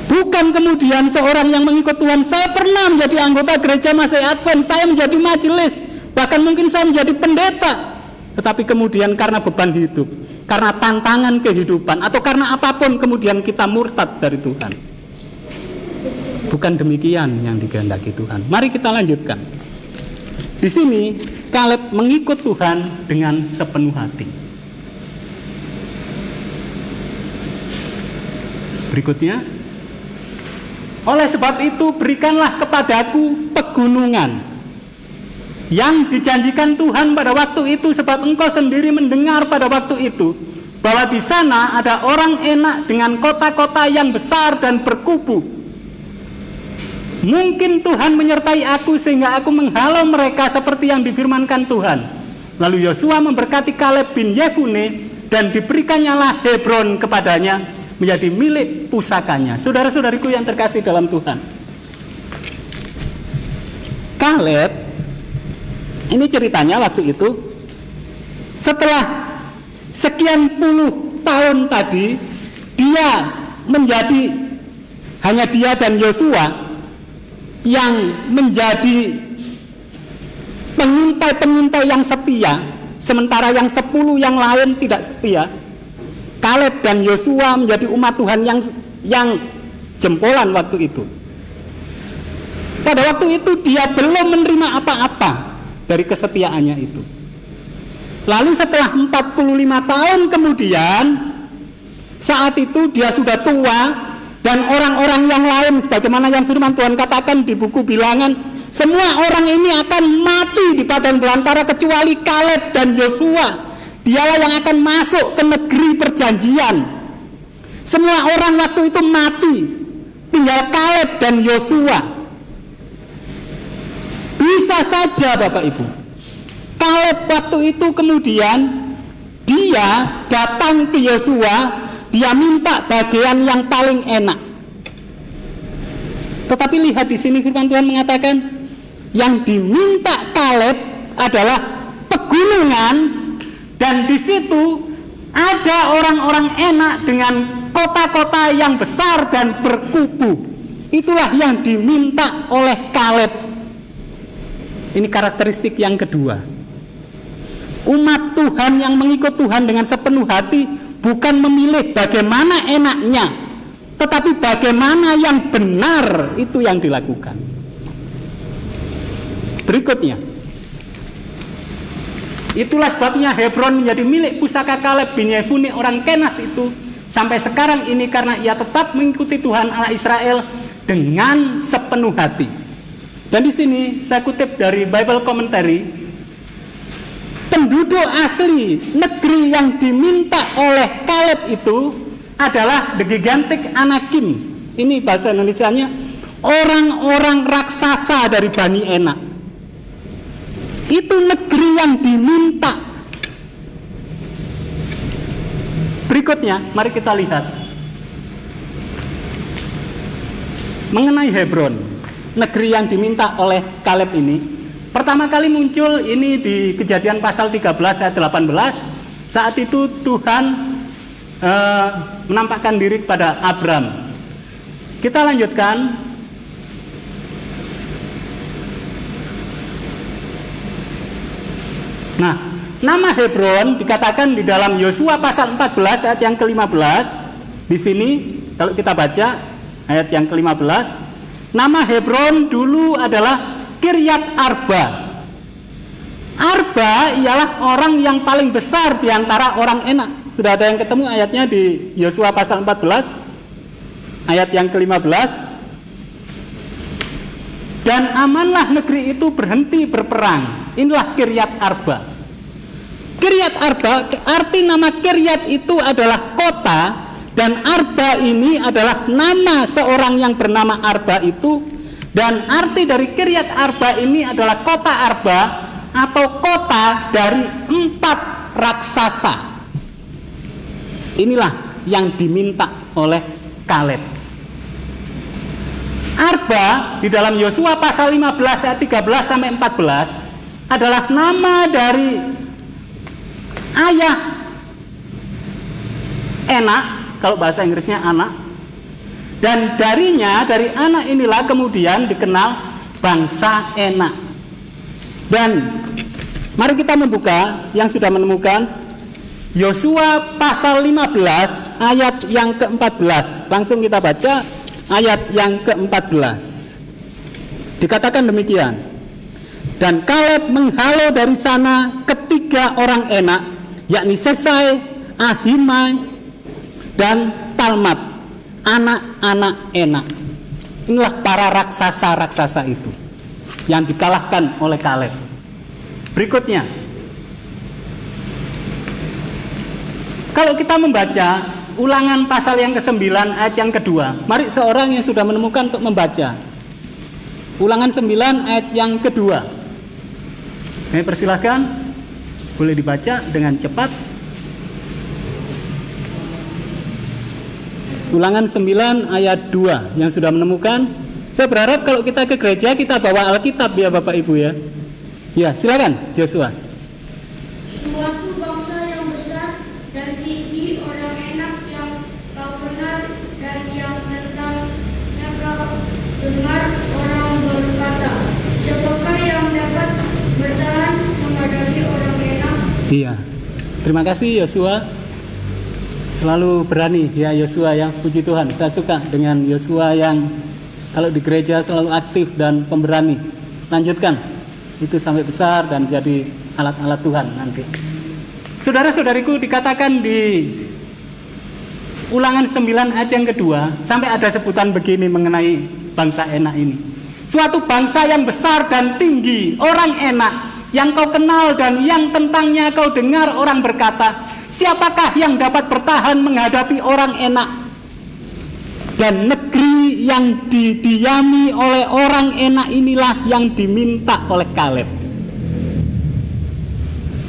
Bukan kemudian seorang yang mengikut Tuhan, saya pernah menjadi anggota gereja Masih Advent, saya menjadi majelis, bahkan mungkin saya menjadi pendeta, tetapi kemudian karena beban hidup, karena tantangan kehidupan, atau karena apapun kemudian kita murtad dari Tuhan. Bukan demikian yang dikehendaki Tuhan. Mari kita lanjutkan. Di sini Kaleb mengikut Tuhan dengan sepenuh hati. Berikutnya, oleh sebab itu berikanlah kepadaku pegunungan yang dijanjikan Tuhan pada waktu itu, sebab engkau sendiri mendengar pada waktu itu bahwa di sana ada orang enak dengan kota-kota yang besar dan berkubu. Mungkin Tuhan menyertai aku sehingga aku menghalau mereka seperti yang difirmankan Tuhan. Lalu Yosua memberkati Kaleb bin Yefune dan diberikannya lah Hebron kepadanya menjadi milik pusakanya. Saudara-saudariku yang terkasih dalam Tuhan, Kaleb ini ceritanya waktu itu setelah sekian puluh tahun tadi, dia menjadi hanya dia dan Yosua yang menjadi pengintai-pengintai yang setia, sementara yang 10 yang lain tidak setia. Kaleb dan Yosua menjadi umat Tuhan yang jempolan waktu itu. Pada waktu itu dia belum menerima apa-apa dari kesetiaannya itu. Lalu setelah 45 tahun kemudian, saat itu dia sudah tua, dan orang-orang yang lain sebagaimana yang firman Tuhan katakan di buku Bilangan, semua orang ini akan mati di padang belantara kecuali Kaleb dan Yosua. Dialah yang akan masuk ke negeri perjanjian. Semua orang waktu itu mati, tinggal Kaleb dan Yosua. Bisa saja Bapak Ibu, Kaleb waktu itu kemudian dia datang ke Yosua, dia minta bagian yang paling enak. Tetapi lihat di sini firman Tuhan mengatakan yang diminta Kaleb adalah pegunungan, dan di situ ada orang-orang enak dengan kota-kota yang besar dan berkubu. Itulah yang diminta oleh Kaleb. Ini karakteristik yang kedua. Umat Tuhan yang mengikut Tuhan dengan sepenuh hati bukan memilih bagaimana enaknya, tetapi bagaimana yang benar, itu yang dilakukan. Berikutnya, itulah sebabnya Hebron menjadi milik pusaka Kaleb bin Yefune orang Kenas itu sampai sekarang ini, karena ia tetap mengikuti Tuhan Allah Israel dengan sepenuh hati. Dan di sini saya kutip dari Bible Commentary, penduduk asli negeri yang diminta oleh Kaleb itu adalah The Gigantic Anakim. Ini bahasa Indonesianya orang-orang raksasa dari Bani Enak. Itu negeri yang diminta. Berikutnya, mari kita lihat mengenai Hebron, negeri yang diminta oleh Kaleb ini. Pertama kali muncul ini di Kejadian pasal 13 ayat 18. Saat itu Tuhan menampakkan diri kepada Abram. Kita lanjutkan. Nah, nama Hebron dikatakan di dalam Yosua pasal 14 ayat yang ke-15. Di sini kalau kita baca ayat yang ke-15, nama Hebron dulu adalah Kiryat Arba. Arba ialah orang yang paling besar di antara orang Enak. Sudah ada yang ketemu ayatnya di Yosua pasal 14 ayat yang ke-15. Dan amanlah negeri itu berhenti berperang. Inilah Kiryat Arba. Kiryat Arba, arti nama Kiryat itu adalah kota, dan Arba ini adalah nama seorang yang bernama Arba itu. Dan arti dari Kiryat Arba ini adalah kota Arba, atau kota dari 4 raksasa. Inilah yang diminta oleh Kaleb. Arba di dalam Yosua pasal 15 ayat 13 sampai 14 adalah nama dari ayah Enak, kalau bahasa Inggrisnya anak. Dan darinya, dari anak inilah kemudian dikenal bangsa Enak. Dan mari kita membuka yang sudah menemukan Yosua pasal 15 ayat yang ke-14. Langsung kita baca ayat yang ke-14. Dikatakan demikian. Dan Kaleb menghalau dari sana ketiga orang Enak, yakni Sesai, Ahimai, dan Talmat, anak-anak Enak. Inilah para raksasa-raksasa itu yang dikalahkan oleh Kaleb. Berikutnya, kalau kita membaca Ulangan pasal yang ke-9 ayat yang kedua, mari seorang yang sudah menemukan untuk membaca Ulangan 9 ayat yang kedua. Saya persilahkan, boleh dibaca dengan cepat. Ulangan 9 ayat 2 yang sudah menemukan. Saya berharap kalau kita ke gereja kita bawa Alkitab ya Bapak Ibu ya. Ya, silakan Joshua. Suatu bangsa yang besar dan tinggi, orang Enak yang kau kenal dan yang tentangnya kau dengar orang berkata, siapakah yang dapat bertahan menghadapi orang Enak? Iya. Terima kasih Yosua. Selalu berani ya Yosua ya, puji Tuhan. Saya suka dengan Yosua yang kalau di gereja selalu aktif dan pemberani. Lanjutkan, itu sampai besar dan jadi alat-alat Tuhan nanti. Saudara-saudariku, dikatakan di Ulangan 9 ayat yang kedua sampai ada sebutan begini mengenai bangsa Enak ini. Suatu bangsa yang besar dan tinggi, orang Enak yang kau kenal dan yang tentangnya kau dengar orang berkata, siapakah yang dapat bertahan menghadapi orang Enak? Dan negeri yang didiami oleh orang enak inilah yang diminta oleh Kaleb.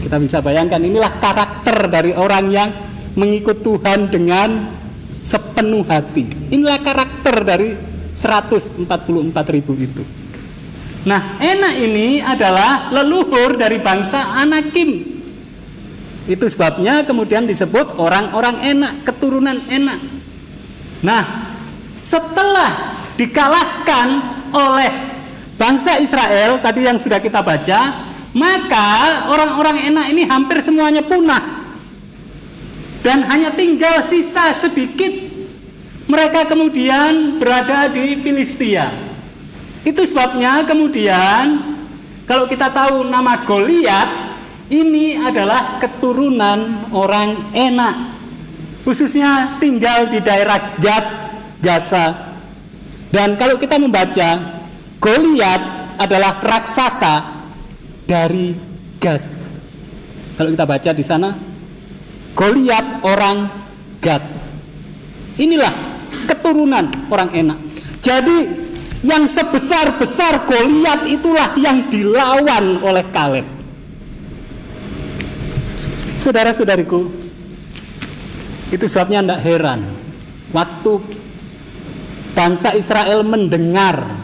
Kita bisa bayangkan, inilah karakter dari orang yang mengikut Tuhan dengan sepenuh hati. Inilah karakter dari 144.000 itu. Nah, Enak ini adalah leluhur dari bangsa Anakim. Itu sebabnya kemudian disebut orang-orang Enak, keturunan Enak. Nah, setelah dikalahkan oleh bangsa Israel tadi yang sudah kita baca, maka orang-orang Enak ini hampir semuanya punah. Dan hanya tinggal sisa sedikit, mereka kemudian berada di Filistia. Itu sebabnya kemudian kalau kita tahu nama Goliat, ini adalah keturunan orang Enak, khususnya tinggal di daerah Gad, Gaza. Dan kalau kita membaca, Goliat adalah raksasa dari Gad. Kalau kita baca di sana, Goliat orang Gad. Inilah keturunan orang Enak. Jadi yang sebesar-besar Goliat itulah yang dilawan oleh Kaleb. Saudara-saudariku, itu sebabnya tidak heran waktu bangsa Israel mendengar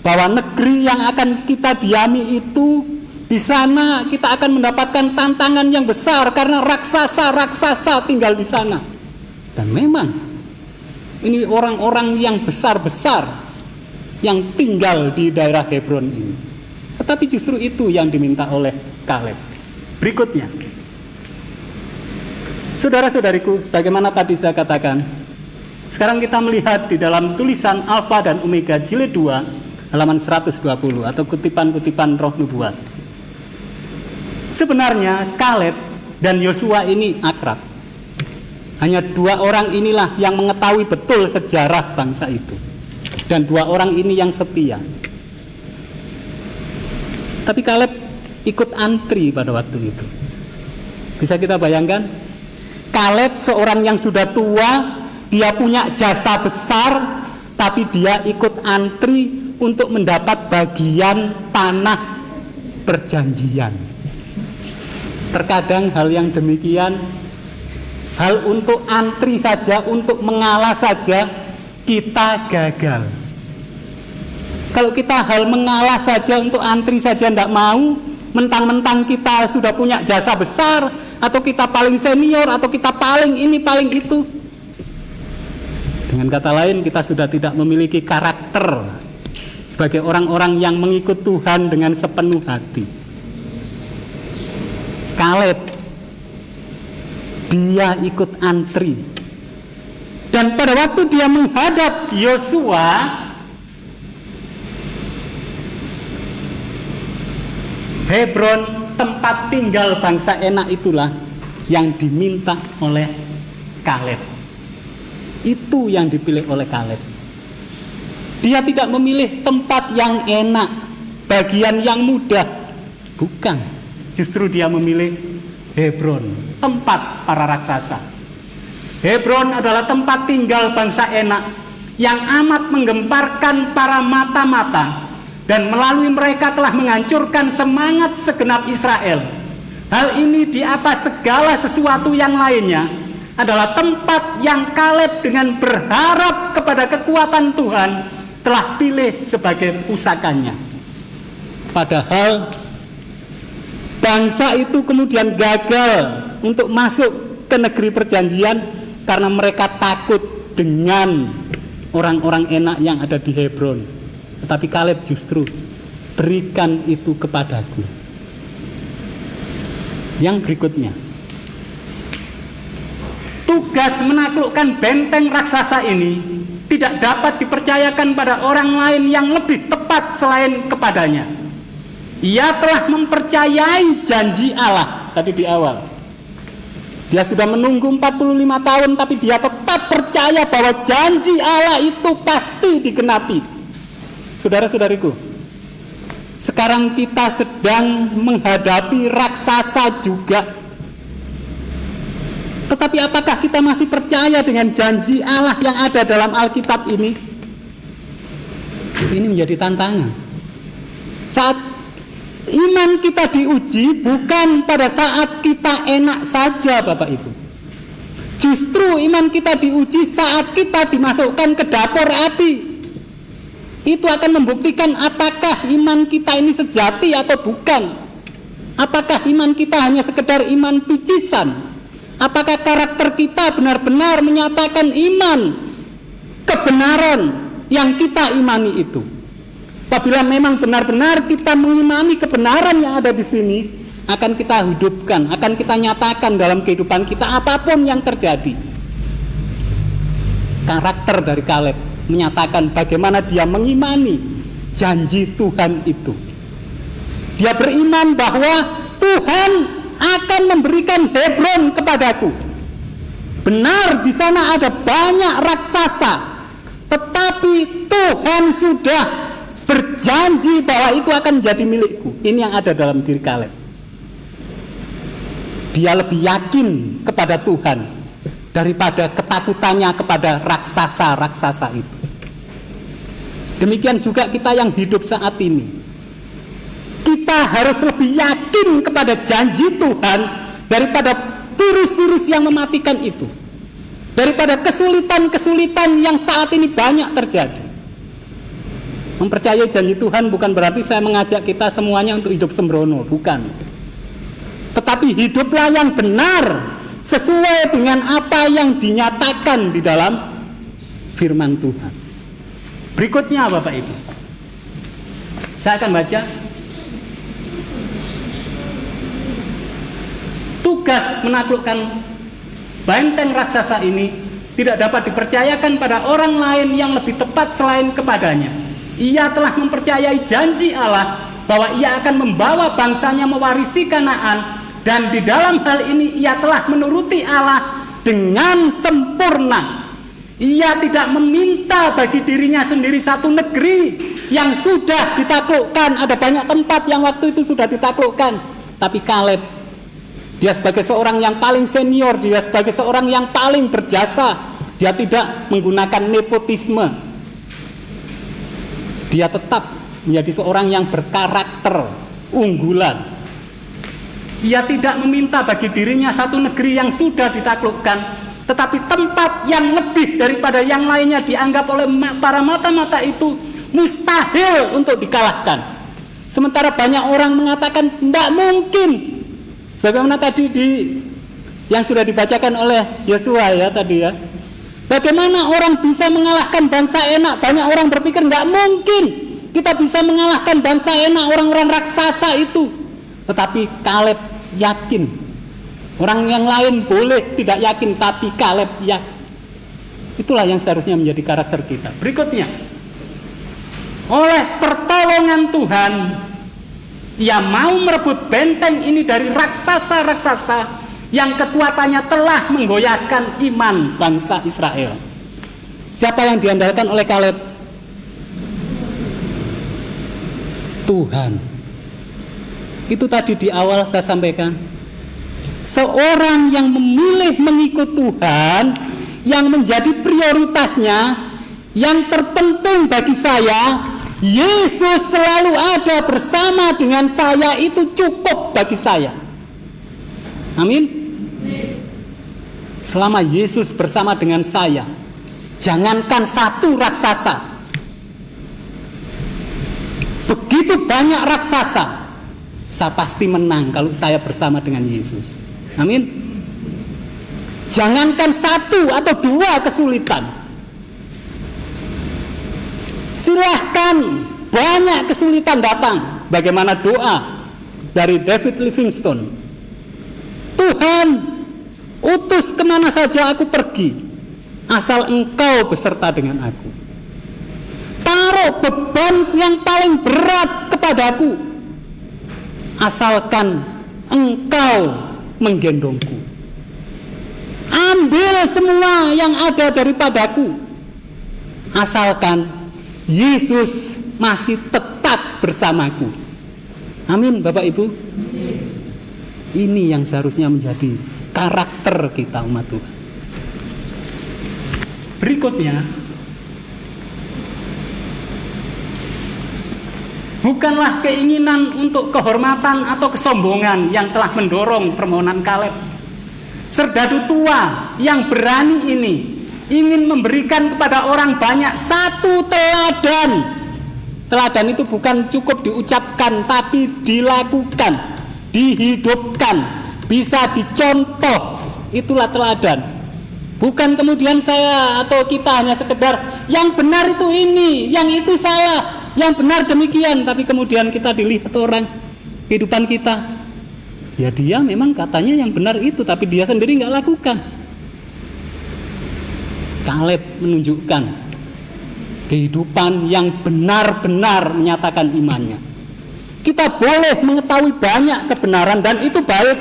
bahwa negeri yang akan kita diami itu, di sana kita akan mendapatkan tantangan yang besar karena raksasa-raksasa tinggal di sana. Dan memang ini orang-orang yang besar-besar yang tinggal di daerah Hebron ini. Tetapi justru itu yang diminta oleh Kaleb. Berikutnya, saudara-saudariku, sebagaimana tadi saya katakan, sekarang kita melihat di dalam tulisan Alfa dan Omega jilid 2 halaman 120 atau kutipan-kutipan roh nubuat. Sebenarnya Kaleb dan Yosua ini akrab. Hanya dua orang inilah yang mengetahui betul sejarah bangsa itu. Dan dua orang ini yang setia. Tapi Kaleb ikut antri pada waktu itu. Bisa kita bayangkan? Kaleb seorang yang sudah tua, dia punya jasa besar, tapi dia ikut antri untuk mendapat bagian tanah perjanjian. Terkadang hal yang demikian, hal untuk antri saja, untuk mengalah saja, kita gagal. Kalau kita hal mengalah saja, untuk antri saja tidak mau, mentang-mentang kita sudah punya jasa besar, atau kita paling senior, atau kita paling ini, paling itu. Dengan kata lain, kita sudah tidak memiliki karakter sebagai orang-orang yang mengikut Tuhan dengan sepenuh hati. Kaleb, dia ikut antri. Dan pada waktu dia menghadap Yosua, Hebron, tempat tinggal bangsa Enak itulah yang diminta oleh Kaleb. Itu yang dipilih oleh Kaleb. Dia tidak memilih tempat yang enak, bagian yang mudah. Bukan. Justru dia memilih Hebron, tempat para raksasa. Hebron adalah tempat tinggal bangsa Enak yang amat menggemparkan para mata-mata, dan melalui mereka telah menghancurkan semangat segenap Israel. Hal ini di atas segala sesuatu yang lainnya adalah tempat yang Kaleb dengan berharap kepada kekuatan Tuhan telah pilih sebagai pusakanya. Padahal bangsa itu kemudian gagal untuk masuk ke negeri perjanjian karena mereka takut dengan orang-orang Enak yang ada di Hebron. Tetapi Kaleb justru, berikan itu kepadaku. Yang berikutnya, tugas menaklukkan benteng raksasa ini tidak dapat dipercayakan pada orang lain yang lebih tepat selain kepadanya. Ia telah mempercayai janji Allah tadi di awal. Dia sudah menunggu 45 tahun, tapi dia tetap percaya bahwa janji Allah itu pasti digenapi. Saudara-saudariku, sekarang kita sedang menghadapi raksasa juga. Tetapi apakah kita masih percaya dengan janji Allah yang ada dalam Alkitab ini? Ini menjadi tantangan. Saat iman kita diuji bukan pada saat kita enak saja, Bapak Ibu. Justru iman kita diuji saat kita dimasukkan ke dapur api. Itu akan membuktikan apakah iman kita ini sejati atau bukan. Apakah iman kita hanya sekedar iman picisan? Apakah karakter kita benar-benar menyatakan iman kebenaran yang kita imani itu? Apabila memang benar-benar kita mengimani kebenaran yang ada di sini, akan kita hidupkan, akan kita nyatakan dalam kehidupan kita apapun yang terjadi. Karakter dari Kaleb menyatakan bagaimana dia mengimani janji Tuhan itu. Dia beriman bahwa Tuhan akan memberikan Hebron kepadaku. Benar di sana ada banyak raksasa, tetapi Tuhan sudah berjanji bahwa itu akan menjadi milikku. Ini yang ada dalam diri Kaleb. Dia lebih yakin kepada Tuhan daripada ketakutannya kepada raksasa-raksasa itu. Demikian juga kita yang hidup saat ini. Kita harus lebih yakin kepada janji Tuhan daripada virus-virus yang mematikan itu, daripada kesulitan-kesulitan yang saat ini banyak terjadi. Mempercayai janji Tuhan bukan berarti saya mengajak kita semuanya untuk hidup sembrono, bukan. Tetapi hiduplah yang benar sesuai dengan apa yang dinyatakan di dalam firman Tuhan. Berikutnya Bapak Ibu, saya akan baca tugas menaklukkan benteng raksasa ini tidak dapat dipercayakan pada orang lain yang lebih tepat selain kepadanya. Ia telah mempercayai janji Allah bahwa ia akan membawa bangsanya mewarisi Kanaan, dan di dalam hal ini ia telah menuruti Allah dengan sempurna. Ia tidak meminta bagi dirinya sendiri satu negeri yang sudah ditaklukkan. Ada banyak tempat yang waktu itu sudah ditaklukkan, tapi Kaleb, dia sebagai seorang yang paling senior, dia sebagai seorang yang paling berjasa, dia tidak menggunakan nepotisme. Dia tetap menjadi seorang yang berkarakter unggulan. Ia tidak meminta bagi dirinya satu negeri yang sudah ditaklukkan, tetapi tempat yang lebih daripada yang lainnya dianggap oleh para mata-mata itu mustahil untuk dikalahkan. Sementara banyak orang mengatakan tidak mungkin. Sebagaimana tadi yang sudah dibacakan oleh Yosua ya tadi ya. Bagaimana orang bisa mengalahkan bangsa Enak? Banyak orang berpikir nggak mungkin kita bisa mengalahkan bangsa Enak, orang-orang raksasa itu. Tetapi Kaleb yakin. Orang yang lain boleh tidak yakin, tapi Kaleb yakin. Itulah yang seharusnya menjadi karakter kita. Berikutnya, oleh pertolongan Tuhan, ia mau merebut benteng ini dari raksasa-raksasa yang kekuatannya telah menggoyahkan iman bangsa Israel. Siapa yang diandalkan oleh Kaleb? Tuhan. Itu tadi di awal saya sampaikan. Seorang yang memilih mengikut Tuhan, yang menjadi prioritasnya, yang terpenting bagi saya, Yesus selalu ada bersama dengan saya, itu cukup bagi saya. Amin. Selama Yesus bersama dengan saya, jangankan satu raksasa, begitu banyak raksasa, saya pasti menang kalau saya bersama dengan Yesus. Amin. Jangankan satu atau dua kesulitan, silahkan banyak kesulitan datang. Bagaimana doa dari David Livingstone? Tuhan, utus kemana saja aku pergi, asal Engkau beserta dengan aku. Taruh beban yang paling berat kepadaku, asalkan Engkau menggendongku. Ambil semua yang ada daripadaku, asalkan Yesus masih tetap bersamaku. Amin, Bapak Ibu. Ini yang seharusnya menjadi karakter kita umat Tuhan. Berikutnya, bukanlah keinginan untuk kehormatan atau kesombongan yang telah mendorong permohonan Kaleb. Serdadu tua yang berani ini ingin memberikan kepada orang banyak satu teladan. Teladan itu bukan cukup diucapkan, tapi dilakukan, dihidupkan, bisa dicontoh. Itulah teladan. Bukan kemudian saya atau kita hanya sekedar yang benar itu ini, yang itu salah, yang benar demikian, tapi kemudian kita dilihat orang kehidupan kita, ya dia memang katanya yang benar itu, tapi dia sendiri nggak lakukan. Kaleb menunjukkan kehidupan yang benar-benar menyatakan imannya. Kita boleh mengetahui banyak kebenaran dan itu baik,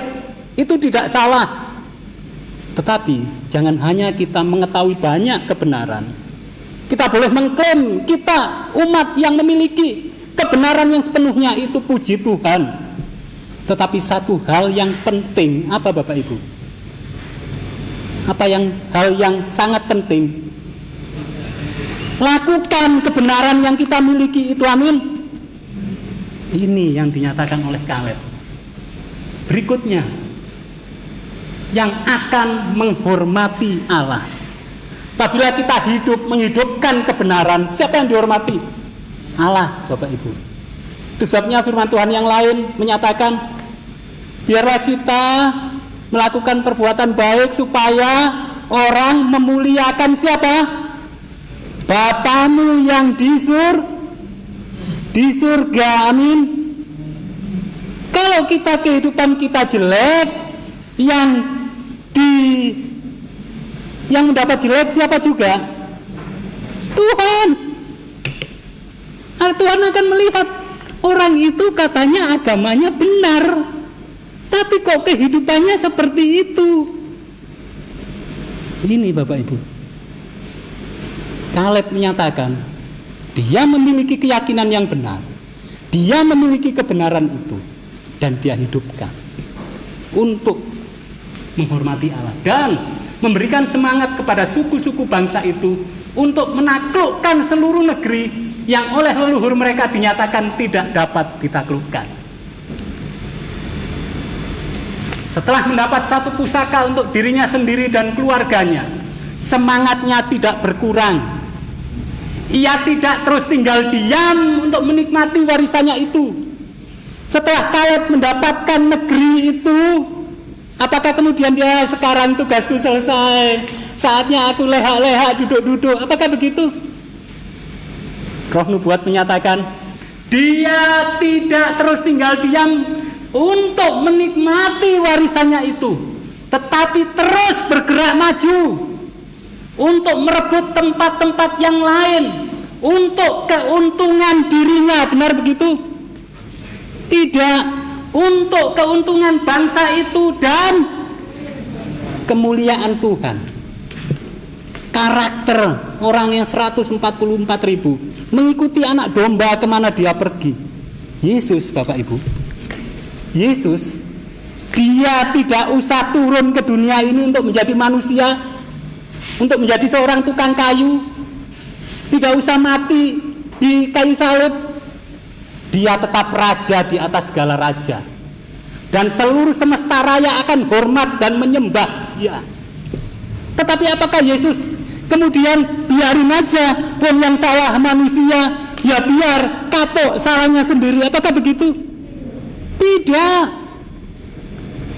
itu tidak salah. Tetapi jangan hanya kita mengetahui banyak kebenaran. Kita boleh mengklaim kita umat yang memiliki kebenaran yang sepenuhnya, itu puji Tuhan. Tetapi satu hal yang penting, apa Bapak Ibu? Hal yang sangat penting? Lakukan kebenaran yang kita miliki itu, amin. Ini yang dinyatakan oleh Kaleb. Berikutnya, yang akan menghormati Allah. Apabila kita menghidupkan kebenaran, siapa yang dihormati? Allah, Bapak Ibu. Itu sebabnya firman Tuhan yang lain menyatakan, biarlah kita melakukan perbuatan baik supaya orang memuliakan siapa? Bapamu yang di surga, amin. Kalau kehidupan kita jelek, yang mendapat jelek siapa juga? Tuhan. Tuhan akan melihat orang itu katanya agamanya benar, tapi kok kehidupannya seperti itu. Ini Bapak Ibu, Kaleb menyatakan dia memiliki keyakinan yang benar, dia memiliki kebenaran itu, dan dia hidupkan untuk menghormati Allah dan memberikan semangat kepada suku-suku bangsa itu untuk menaklukkan seluruh negeri yang oleh leluhur mereka dinyatakan tidak dapat ditaklukkan. Setelah mendapat satu pusaka untuk dirinya sendiri dan keluarganya, semangatnya tidak berkurang. Ia tidak terus tinggal diam untuk menikmati warisannya itu. Setelah Kaleb mendapatkan negeri itu, apakah kemudian dia sekarang tugasku selesai, saatnya aku leha-leha duduk-duduk? Apakah begitu? Roh Nubuat menyatakan dia tidak terus tinggal diam untuk menikmati warisannya itu, tetapi terus bergerak maju untuk merebut tempat-tempat yang lain untuk keuntungan dirinya. Benar begitu? Tidak, untuk keuntungan bangsa itu dan kemuliaan Tuhan. Karakter orang yang 144.000 mengikuti anak domba kemana dia pergi. Yesus, Bapak Ibu, Yesus, dia tidak usah turun ke dunia ini untuk menjadi manusia, untuk menjadi seorang tukang kayu, tidak usah mati di kayu salib. Dia tetap raja di atas segala raja, dan seluruh semesta raya akan hormat dan menyembah dia. Tetapi apakah Yesus kemudian biarin aja, pun yang salah manusia, ya biar kapok salahnya sendiri? Apakah begitu? Tidak.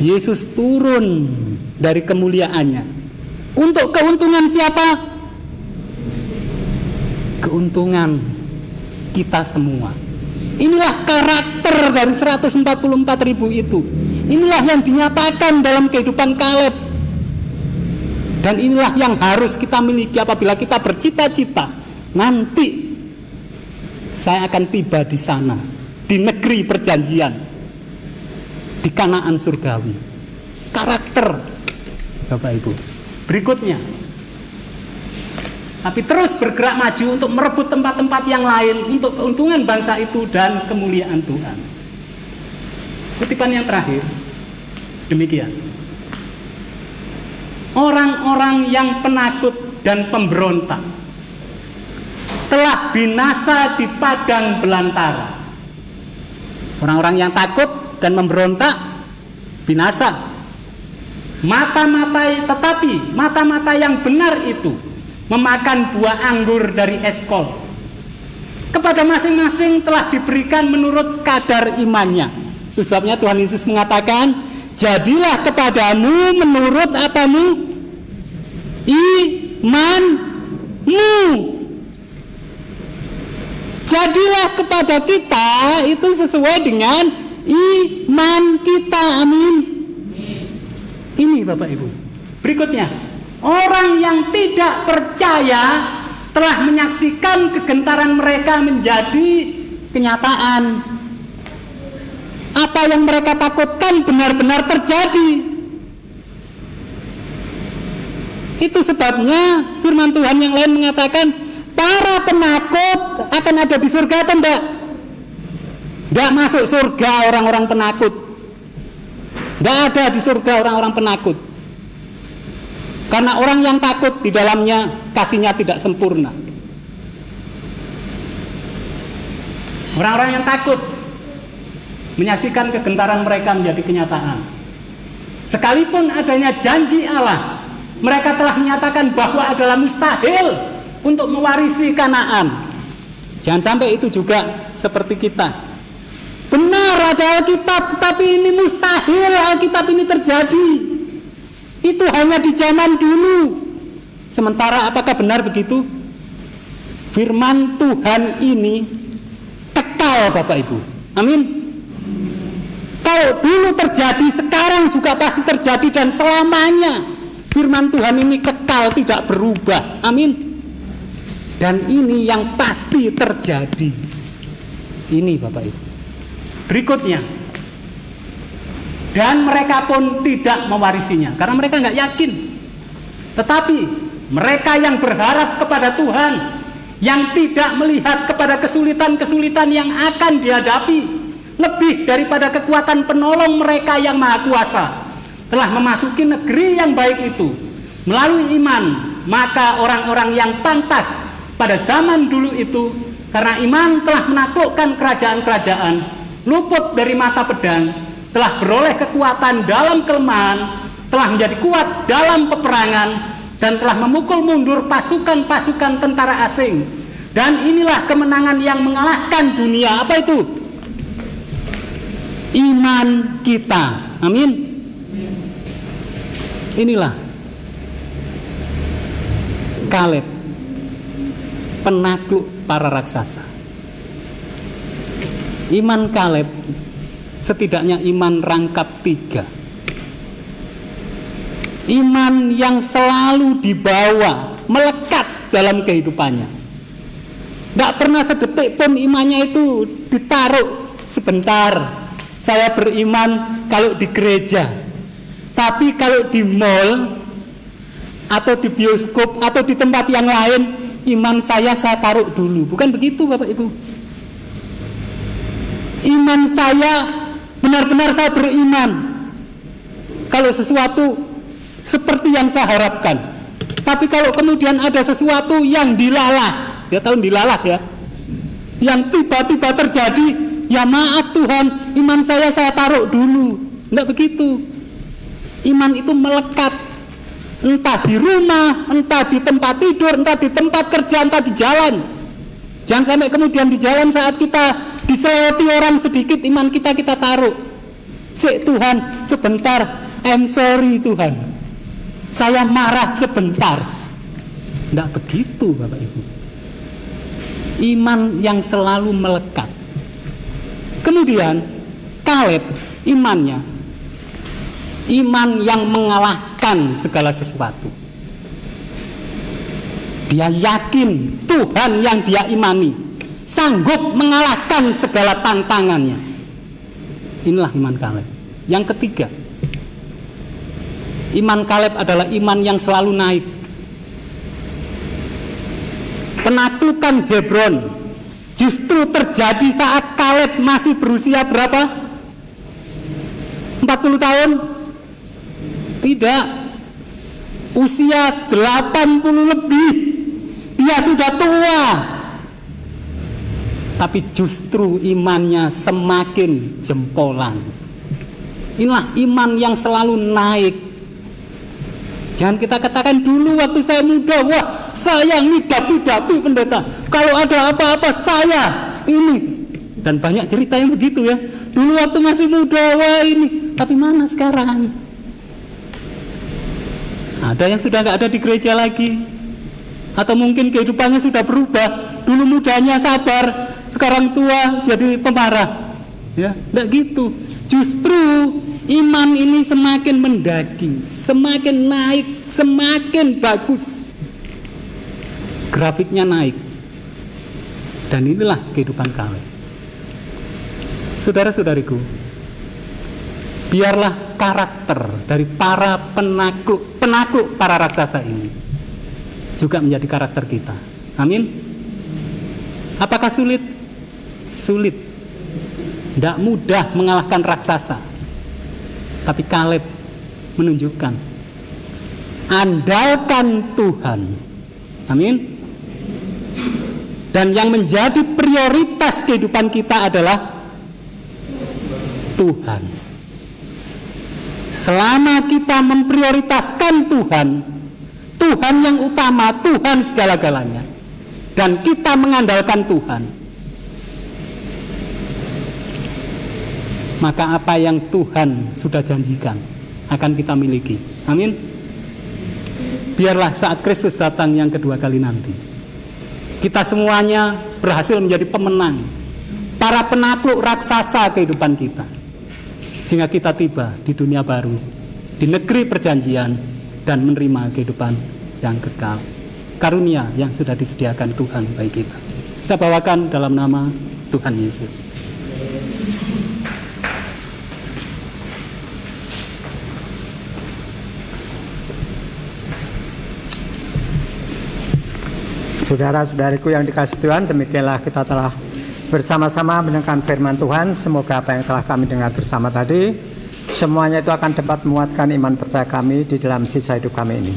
Yesus turun dari kemuliaannya untuk keuntungan siapa? Keuntungan kita semua. Inilah karakter dari 144.000 itu. Inilah yang dinyatakan dalam kehidupan Kaleb. Dan inilah yang harus kita miliki apabila kita bercita-cita nanti saya akan tiba di sana, di negeri perjanjian, di Kanaan surgawi. Karakter, Bapak Ibu. Berikutnya, tapi terus bergerak maju untuk merebut tempat-tempat yang lain untuk keuntungan bangsa itu dan kemuliaan Tuhan. Kutipan yang terakhir demikian. orang-orang yang penakut dan pemberontak telah binasa di padang belantara. Orang-orang yang takut dan memberontak binasa. Tetapi mata-mata yang benar itu memakan buah anggur dari eskol. Kepada masing-masing telah diberikan menurut kadar imannya. Itu sebabnya Tuhan Yesus mengatakan, jadilah kepadamu menurut apamu? Imanmu. Jadilah kepada kita itu sesuai dengan iman kita. Amin. Ini Bapak Ibu. Berikutnya, orang yang tidak percaya telah menyaksikan kegentaran mereka menjadi kenyataan. Apa yang mereka takutkan benar-benar terjadi. Itu sebabnya firman Tuhan yang lain mengatakan, para penakut akan ada di surga atau enggak? Enggak masuk surga orang-orang penakut. Enggak ada di surga orang-orang penakut. Karena orang yang takut di dalamnya kasihnya tidak sempurna. Orang-orang yang takut menyaksikan kegentaran mereka menjadi kenyataan. Sekalipun adanya janji Allah, mereka telah menyatakan bahwa adalah mustahil untuk mewarisi Kanaan. Jangan sampai itu juga seperti kita. Benar ada Alkitab, tetapi ini mustahil Alkitab ini terjadi. Itu hanya di zaman dulu. Sementara apakah benar begitu? Firman Tuhan ini kekal Bapak Ibu. Amin. Kalau dulu terjadi, sekarang juga pasti terjadi dan selamanya. Firman Tuhan ini kekal, tidak berubah. Amin. Dan ini yang pasti terjadi. Ini Bapak Ibu. Berikutnya, dan mereka pun tidak mewarisinya karena mereka nggak yakin. Tetapi mereka yang berharap kepada Tuhan, yang tidak melihat kepada kesulitan-kesulitan yang akan dihadapi, lebih daripada kekuatan penolong mereka yang maha kuasa, telah memasuki negeri yang baik itu melalui iman. Maka orang-orang yang pantas pada zaman dulu itu, karena iman telah menaklukkan kerajaan-kerajaan, luput dari mata pedang, telah beroleh kekuatan dalam kelemahan, telah menjadi kuat dalam peperangan, dan telah memukul mundur pasukan-pasukan tentara asing. Dan inilah kemenangan yang mengalahkan dunia. Apa itu? Iman kita. Amin. Inilah Kaleb, penakluk para raksasa. Iman Kaleb setidaknya iman rangkap 3. Iman yang selalu dibawa, melekat dalam kehidupannya. Tidak pernah sedetik pun imannya itu ditaruh sebentar. Saya beriman kalau di gereja, tapi kalau di mall atau di bioskop atau di tempat yang lain, iman saya taruh dulu. Bukan begitu Bapak Ibu. Iman saya benar-benar saya beriman kalau sesuatu seperti yang saya harapkan. Tapi kalau kemudian ada sesuatu yang dilalah, ya tahu dilalah ya, yang tiba-tiba terjadi, ya maaf Tuhan, iman saya taruh dulu. Enggak begitu. Iman itu melekat, entah di rumah, entah di tempat tidur, entah di tempat kerja, entah di jalan. Jangan sampai kemudian di jalan saat kita diselewati orang sedikit, iman kita taruh. Tuhan, sebentar, I'm sorry Tuhan, saya marah sebentar. Tidak begitu Bapak Ibu. Iman yang selalu melekat. Kemudian Kaleb, imannya iman yang mengalahkan segala sesuatu. Dia yakin Tuhan yang dia imani sanggup mengalahkan segala tantangannya. Inilah iman Kaleb. Yang ketiga, iman Kaleb adalah iman yang selalu naik. Penaklukan Hebron justru terjadi saat Kaleb masih berusia berapa? 40 tahun? Tidak. usia 80 lebih, dia sudah tua, tapi justru imannya semakin jempolan. Inilah iman yang selalu naik. Jangan kita katakan dulu waktu saya muda, wah saya ini dapi-dapi pendeta, kalau ada apa-apa saya ini. Dan banyak cerita yang begitu ya. Dulu waktu masih muda, wah ini. Tapi mana sekarang? Ada yang sudah nggak ada di gereja lagi, atau mungkin kehidupannya sudah berubah. Dulu mudanya sabar, sekarang tua jadi pemarah. Ya, enggak gitu. Justru iman ini semakin mendaki, semakin naik, semakin bagus. Grafiknya naik. Dan inilah kehidupan kami. Saudara-saudariku, biarlah karakter dari para penakluk para raksasa ini juga menjadi karakter kita. Amin. Apakah sulit? Sulit. Tidak mudah mengalahkan raksasa. Tapi Kaleb menunjukkan, andalkan Tuhan. Amin. Dan yang menjadi prioritas kehidupan kita adalah Tuhan. Selama kita memprioritaskan Tuhan, Tuhan yang utama, Tuhan segala-galanya, dan kita mengandalkan Tuhan, maka apa yang Tuhan sudah janjikan akan kita miliki. Amin. Biarlah saat Kristus datang yang kedua kali nanti, kita semuanya berhasil menjadi pemenang, para penakluk raksasa kehidupan kita, sehingga kita tiba di dunia baru, di negeri perjanjian, dan menerima kehidupan yang kekal, karunia yang sudah disediakan Tuhan bagi kita. Saya bawakan dalam nama Tuhan Yesus. Saudara-saudariku yang dikasihi Tuhan, demikianlah kita telah bersama-sama mendengarkan firman Tuhan. Semoga apa yang telah kami dengar bersama tadi, semuanya itu akan dapat menguatkan iman percaya kami di dalam sisa hidup kami ini.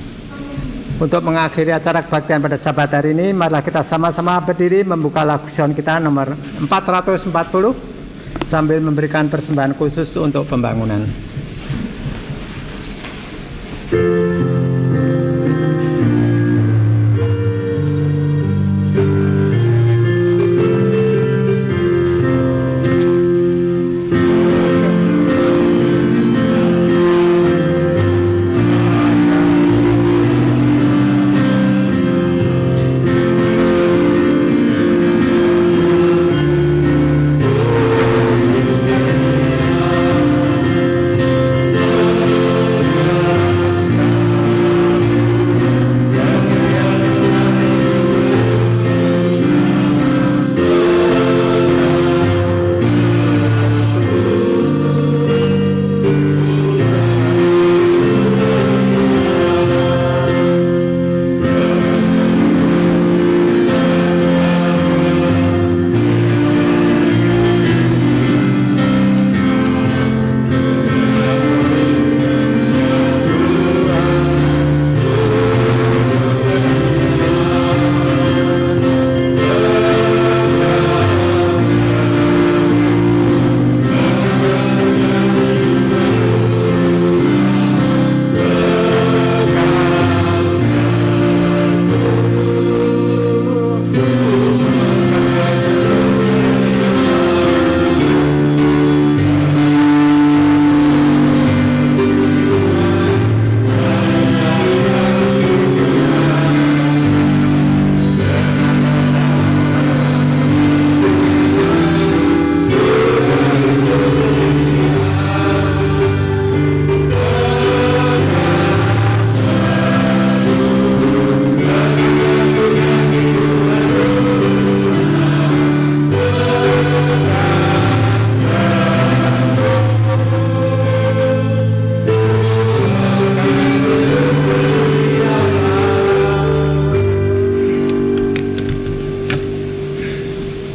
Untuk mengakhiri acara kebaktian pada Sabat hari ini, marilah kita sama-sama berdiri membuka lagu Sion kita nomor 440 sambil memberikan persembahan khusus untuk pembangunan.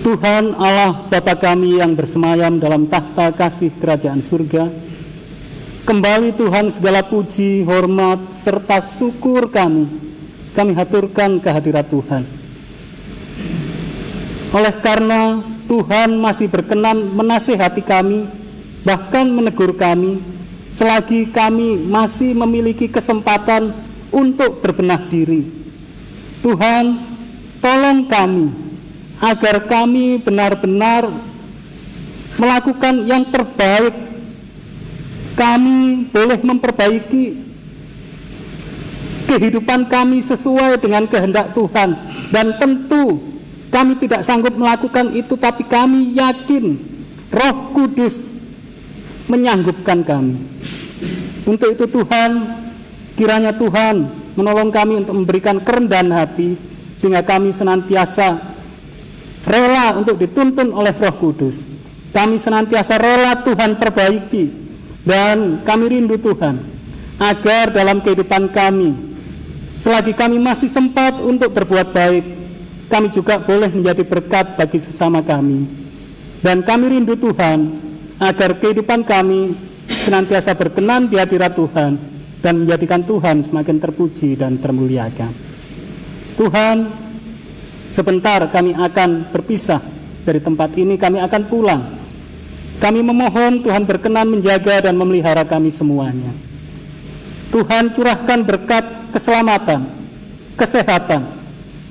Tuhan Allah Bapa kami yang bersemayam dalam tahta kasih kerajaan surga, Kembali Tuhan segala puji, hormat, serta syukur kami haturkan kehadirat Tuhan. Oleh karena Tuhan masih berkenan menasihati kami, bahkan menegur kami, selagi kami masih memiliki kesempatan untuk berbenah diri. Tuhan, tolong kami, agar kami benar-benar melakukan yang terbaik. Kami boleh memperbaiki kehidupan kami sesuai dengan kehendak Tuhan. Dan tentu kami tidak sanggup melakukan itu, tapi kami yakin Roh Kudus menyanggupkan kami. Untuk itu Tuhan, kiranya Tuhan menolong kami untuk memberikan kerendahan hati, sehingga kami senantiasa rela untuk dituntun oleh Roh Kudus. Kami senantiasa rela Tuhan perbaiki. Dan kami rindu Tuhan, agar dalam kehidupan kami, selagi kami masih sempat untuk berbuat baik, kami juga boleh menjadi berkat bagi sesama kami. Dan kami rindu Tuhan, agar kehidupan kami senantiasa berkenan di hadirat Tuhan, dan menjadikan Tuhan semakin terpuji dan termuliakan. Tuhan, sebentar kami akan berpisah dari tempat ini, kami akan pulang. Kami memohon Tuhan berkenan menjaga dan memelihara kami semuanya. Tuhan curahkan berkat keselamatan, kesehatan,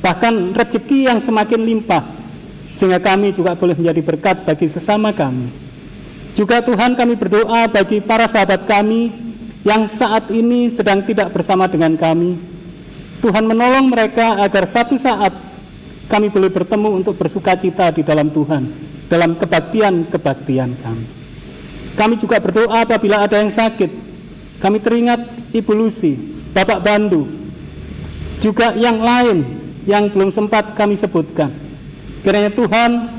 bahkan rezeki yang semakin limpah, sehingga kami juga boleh menjadi berkat bagi sesama kami. Juga Tuhan, kami berdoa bagi para sahabat kami yang saat ini sedang tidak bersama dengan kami. Tuhan menolong mereka agar satu saat kami boleh bertemu untuk bersukacita di dalam Tuhan, dalam kebaktian-kebaktian kami. Kami juga berdoa apabila ada yang sakit. Kami teringat Ibu Lucy, Bapak Bandu, juga yang lain yang belum sempat kami sebutkan. Kiranya Tuhan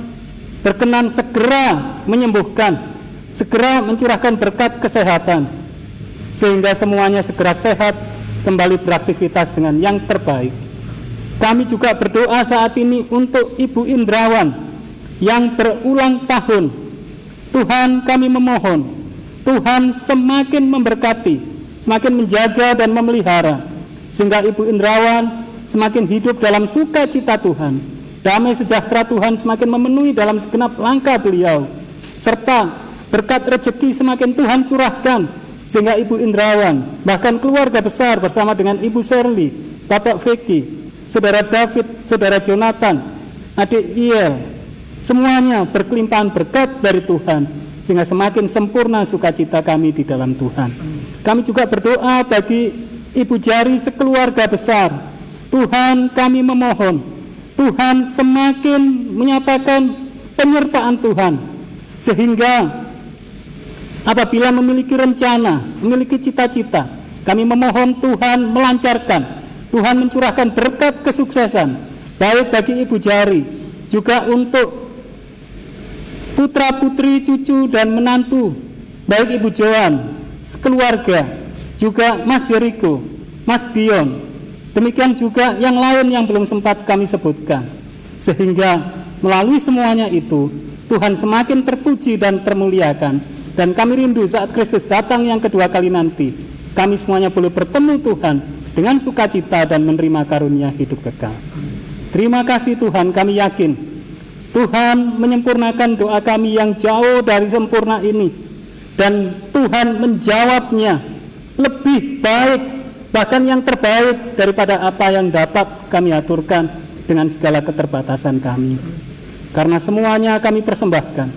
berkenan segera menyembuhkan, segera mencurahkan berkat kesehatan, sehingga semuanya segera sehat, kembali beraktivitas dengan yang terbaik. Kami juga berdoa saat ini untuk Ibu Indrawan yang berulang tahun. Tuhan, kami memohon Tuhan semakin memberkati, semakin menjaga dan memelihara, sehingga Ibu Indrawan semakin hidup dalam sukacita Tuhan. Damai sejahtera Tuhan semakin memenuhi dalam segenap langkah beliau, serta berkat rezeki semakin Tuhan curahkan, sehingga Ibu Indrawan, bahkan keluarga besar bersama dengan Ibu Shirley, Bapak Vicky, Saudara David, Saudara Jonathan, Adik Iel, semuanya berkelimpahan berkat dari Tuhan, sehingga semakin sempurna sukacita kami di dalam Tuhan. Kami juga berdoa bagi Ibu Jari sekeluarga besar. Tuhan, kami memohon Tuhan semakin menyatakan penyertaan Tuhan, sehingga apabila memiliki rencana, memiliki cita-cita, kami memohon Tuhan melancarkan, Tuhan mencurahkan berkat kesuksesan, baik bagi Ibu Jari, juga untuk putra putri, cucu dan menantu, baik Ibu Joan sekeluarga, juga Mas Yeriko, Mas Dion, demikian juga yang lain yang belum sempat kami sebutkan, sehingga melalui semuanya itu Tuhan semakin terpuji dan termuliakan. Dan kami rindu saat Kristus datang yang kedua kali nanti, kami semuanya boleh bertemu Tuhan dengan sukacita dan menerima karunia hidup kekal. Terima kasih Tuhan, kami yakin Tuhan menyempurnakan doa kami yang jauh dari sempurna ini, dan Tuhan menjawabnya lebih baik, bahkan yang terbaik daripada apa yang dapat kami aturkan dengan segala keterbatasan kami. Karena semuanya kami persembahkan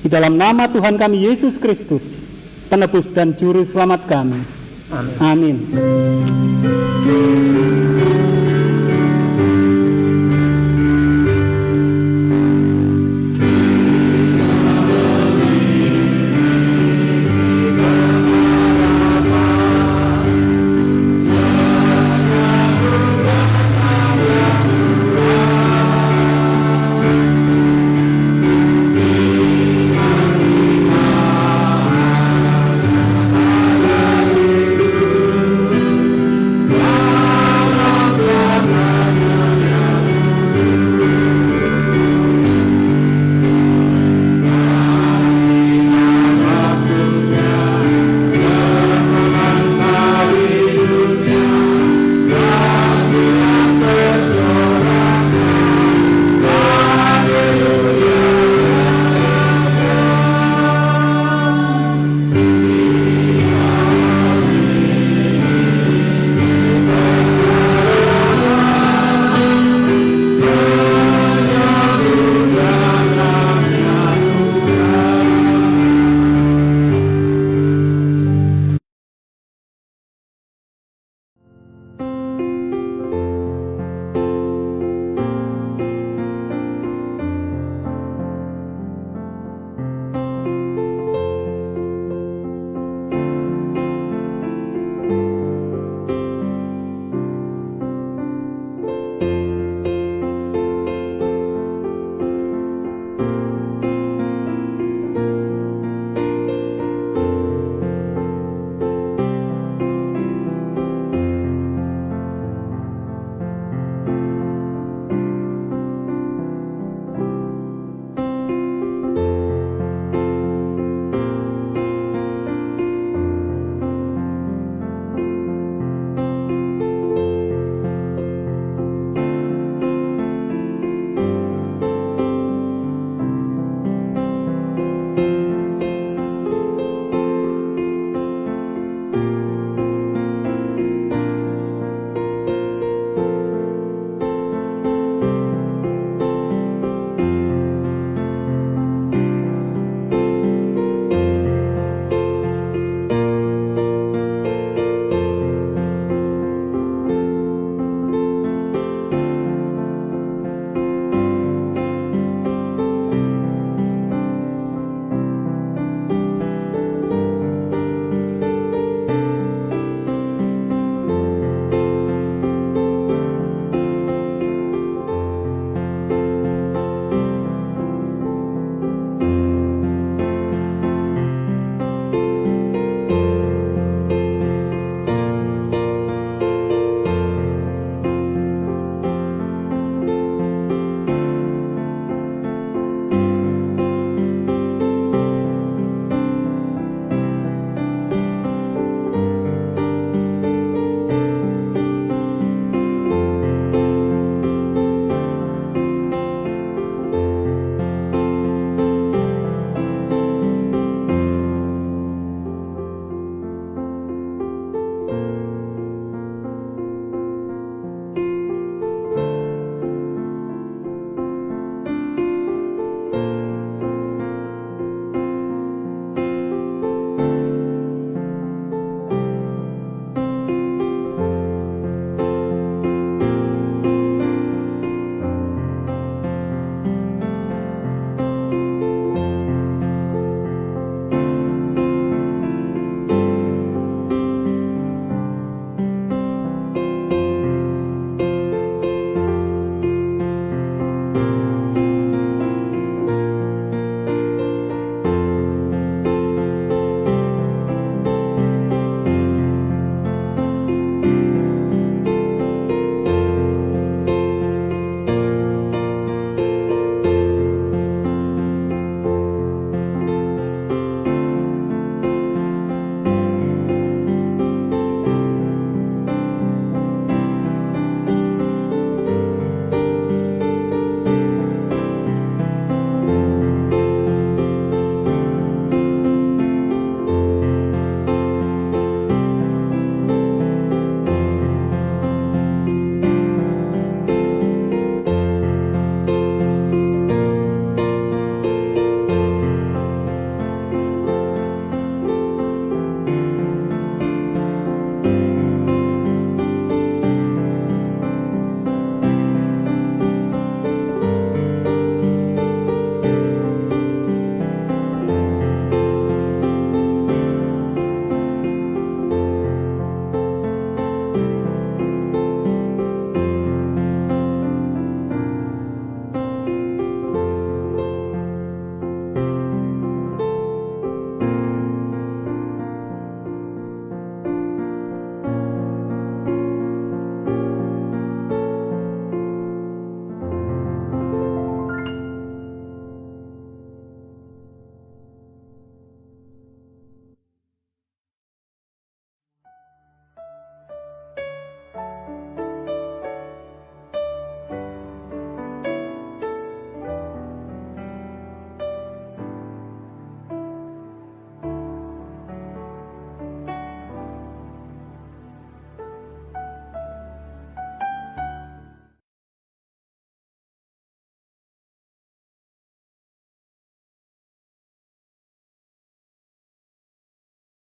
di dalam nama Tuhan kami Yesus Kristus, penebus dan juru selamat kami. Amin.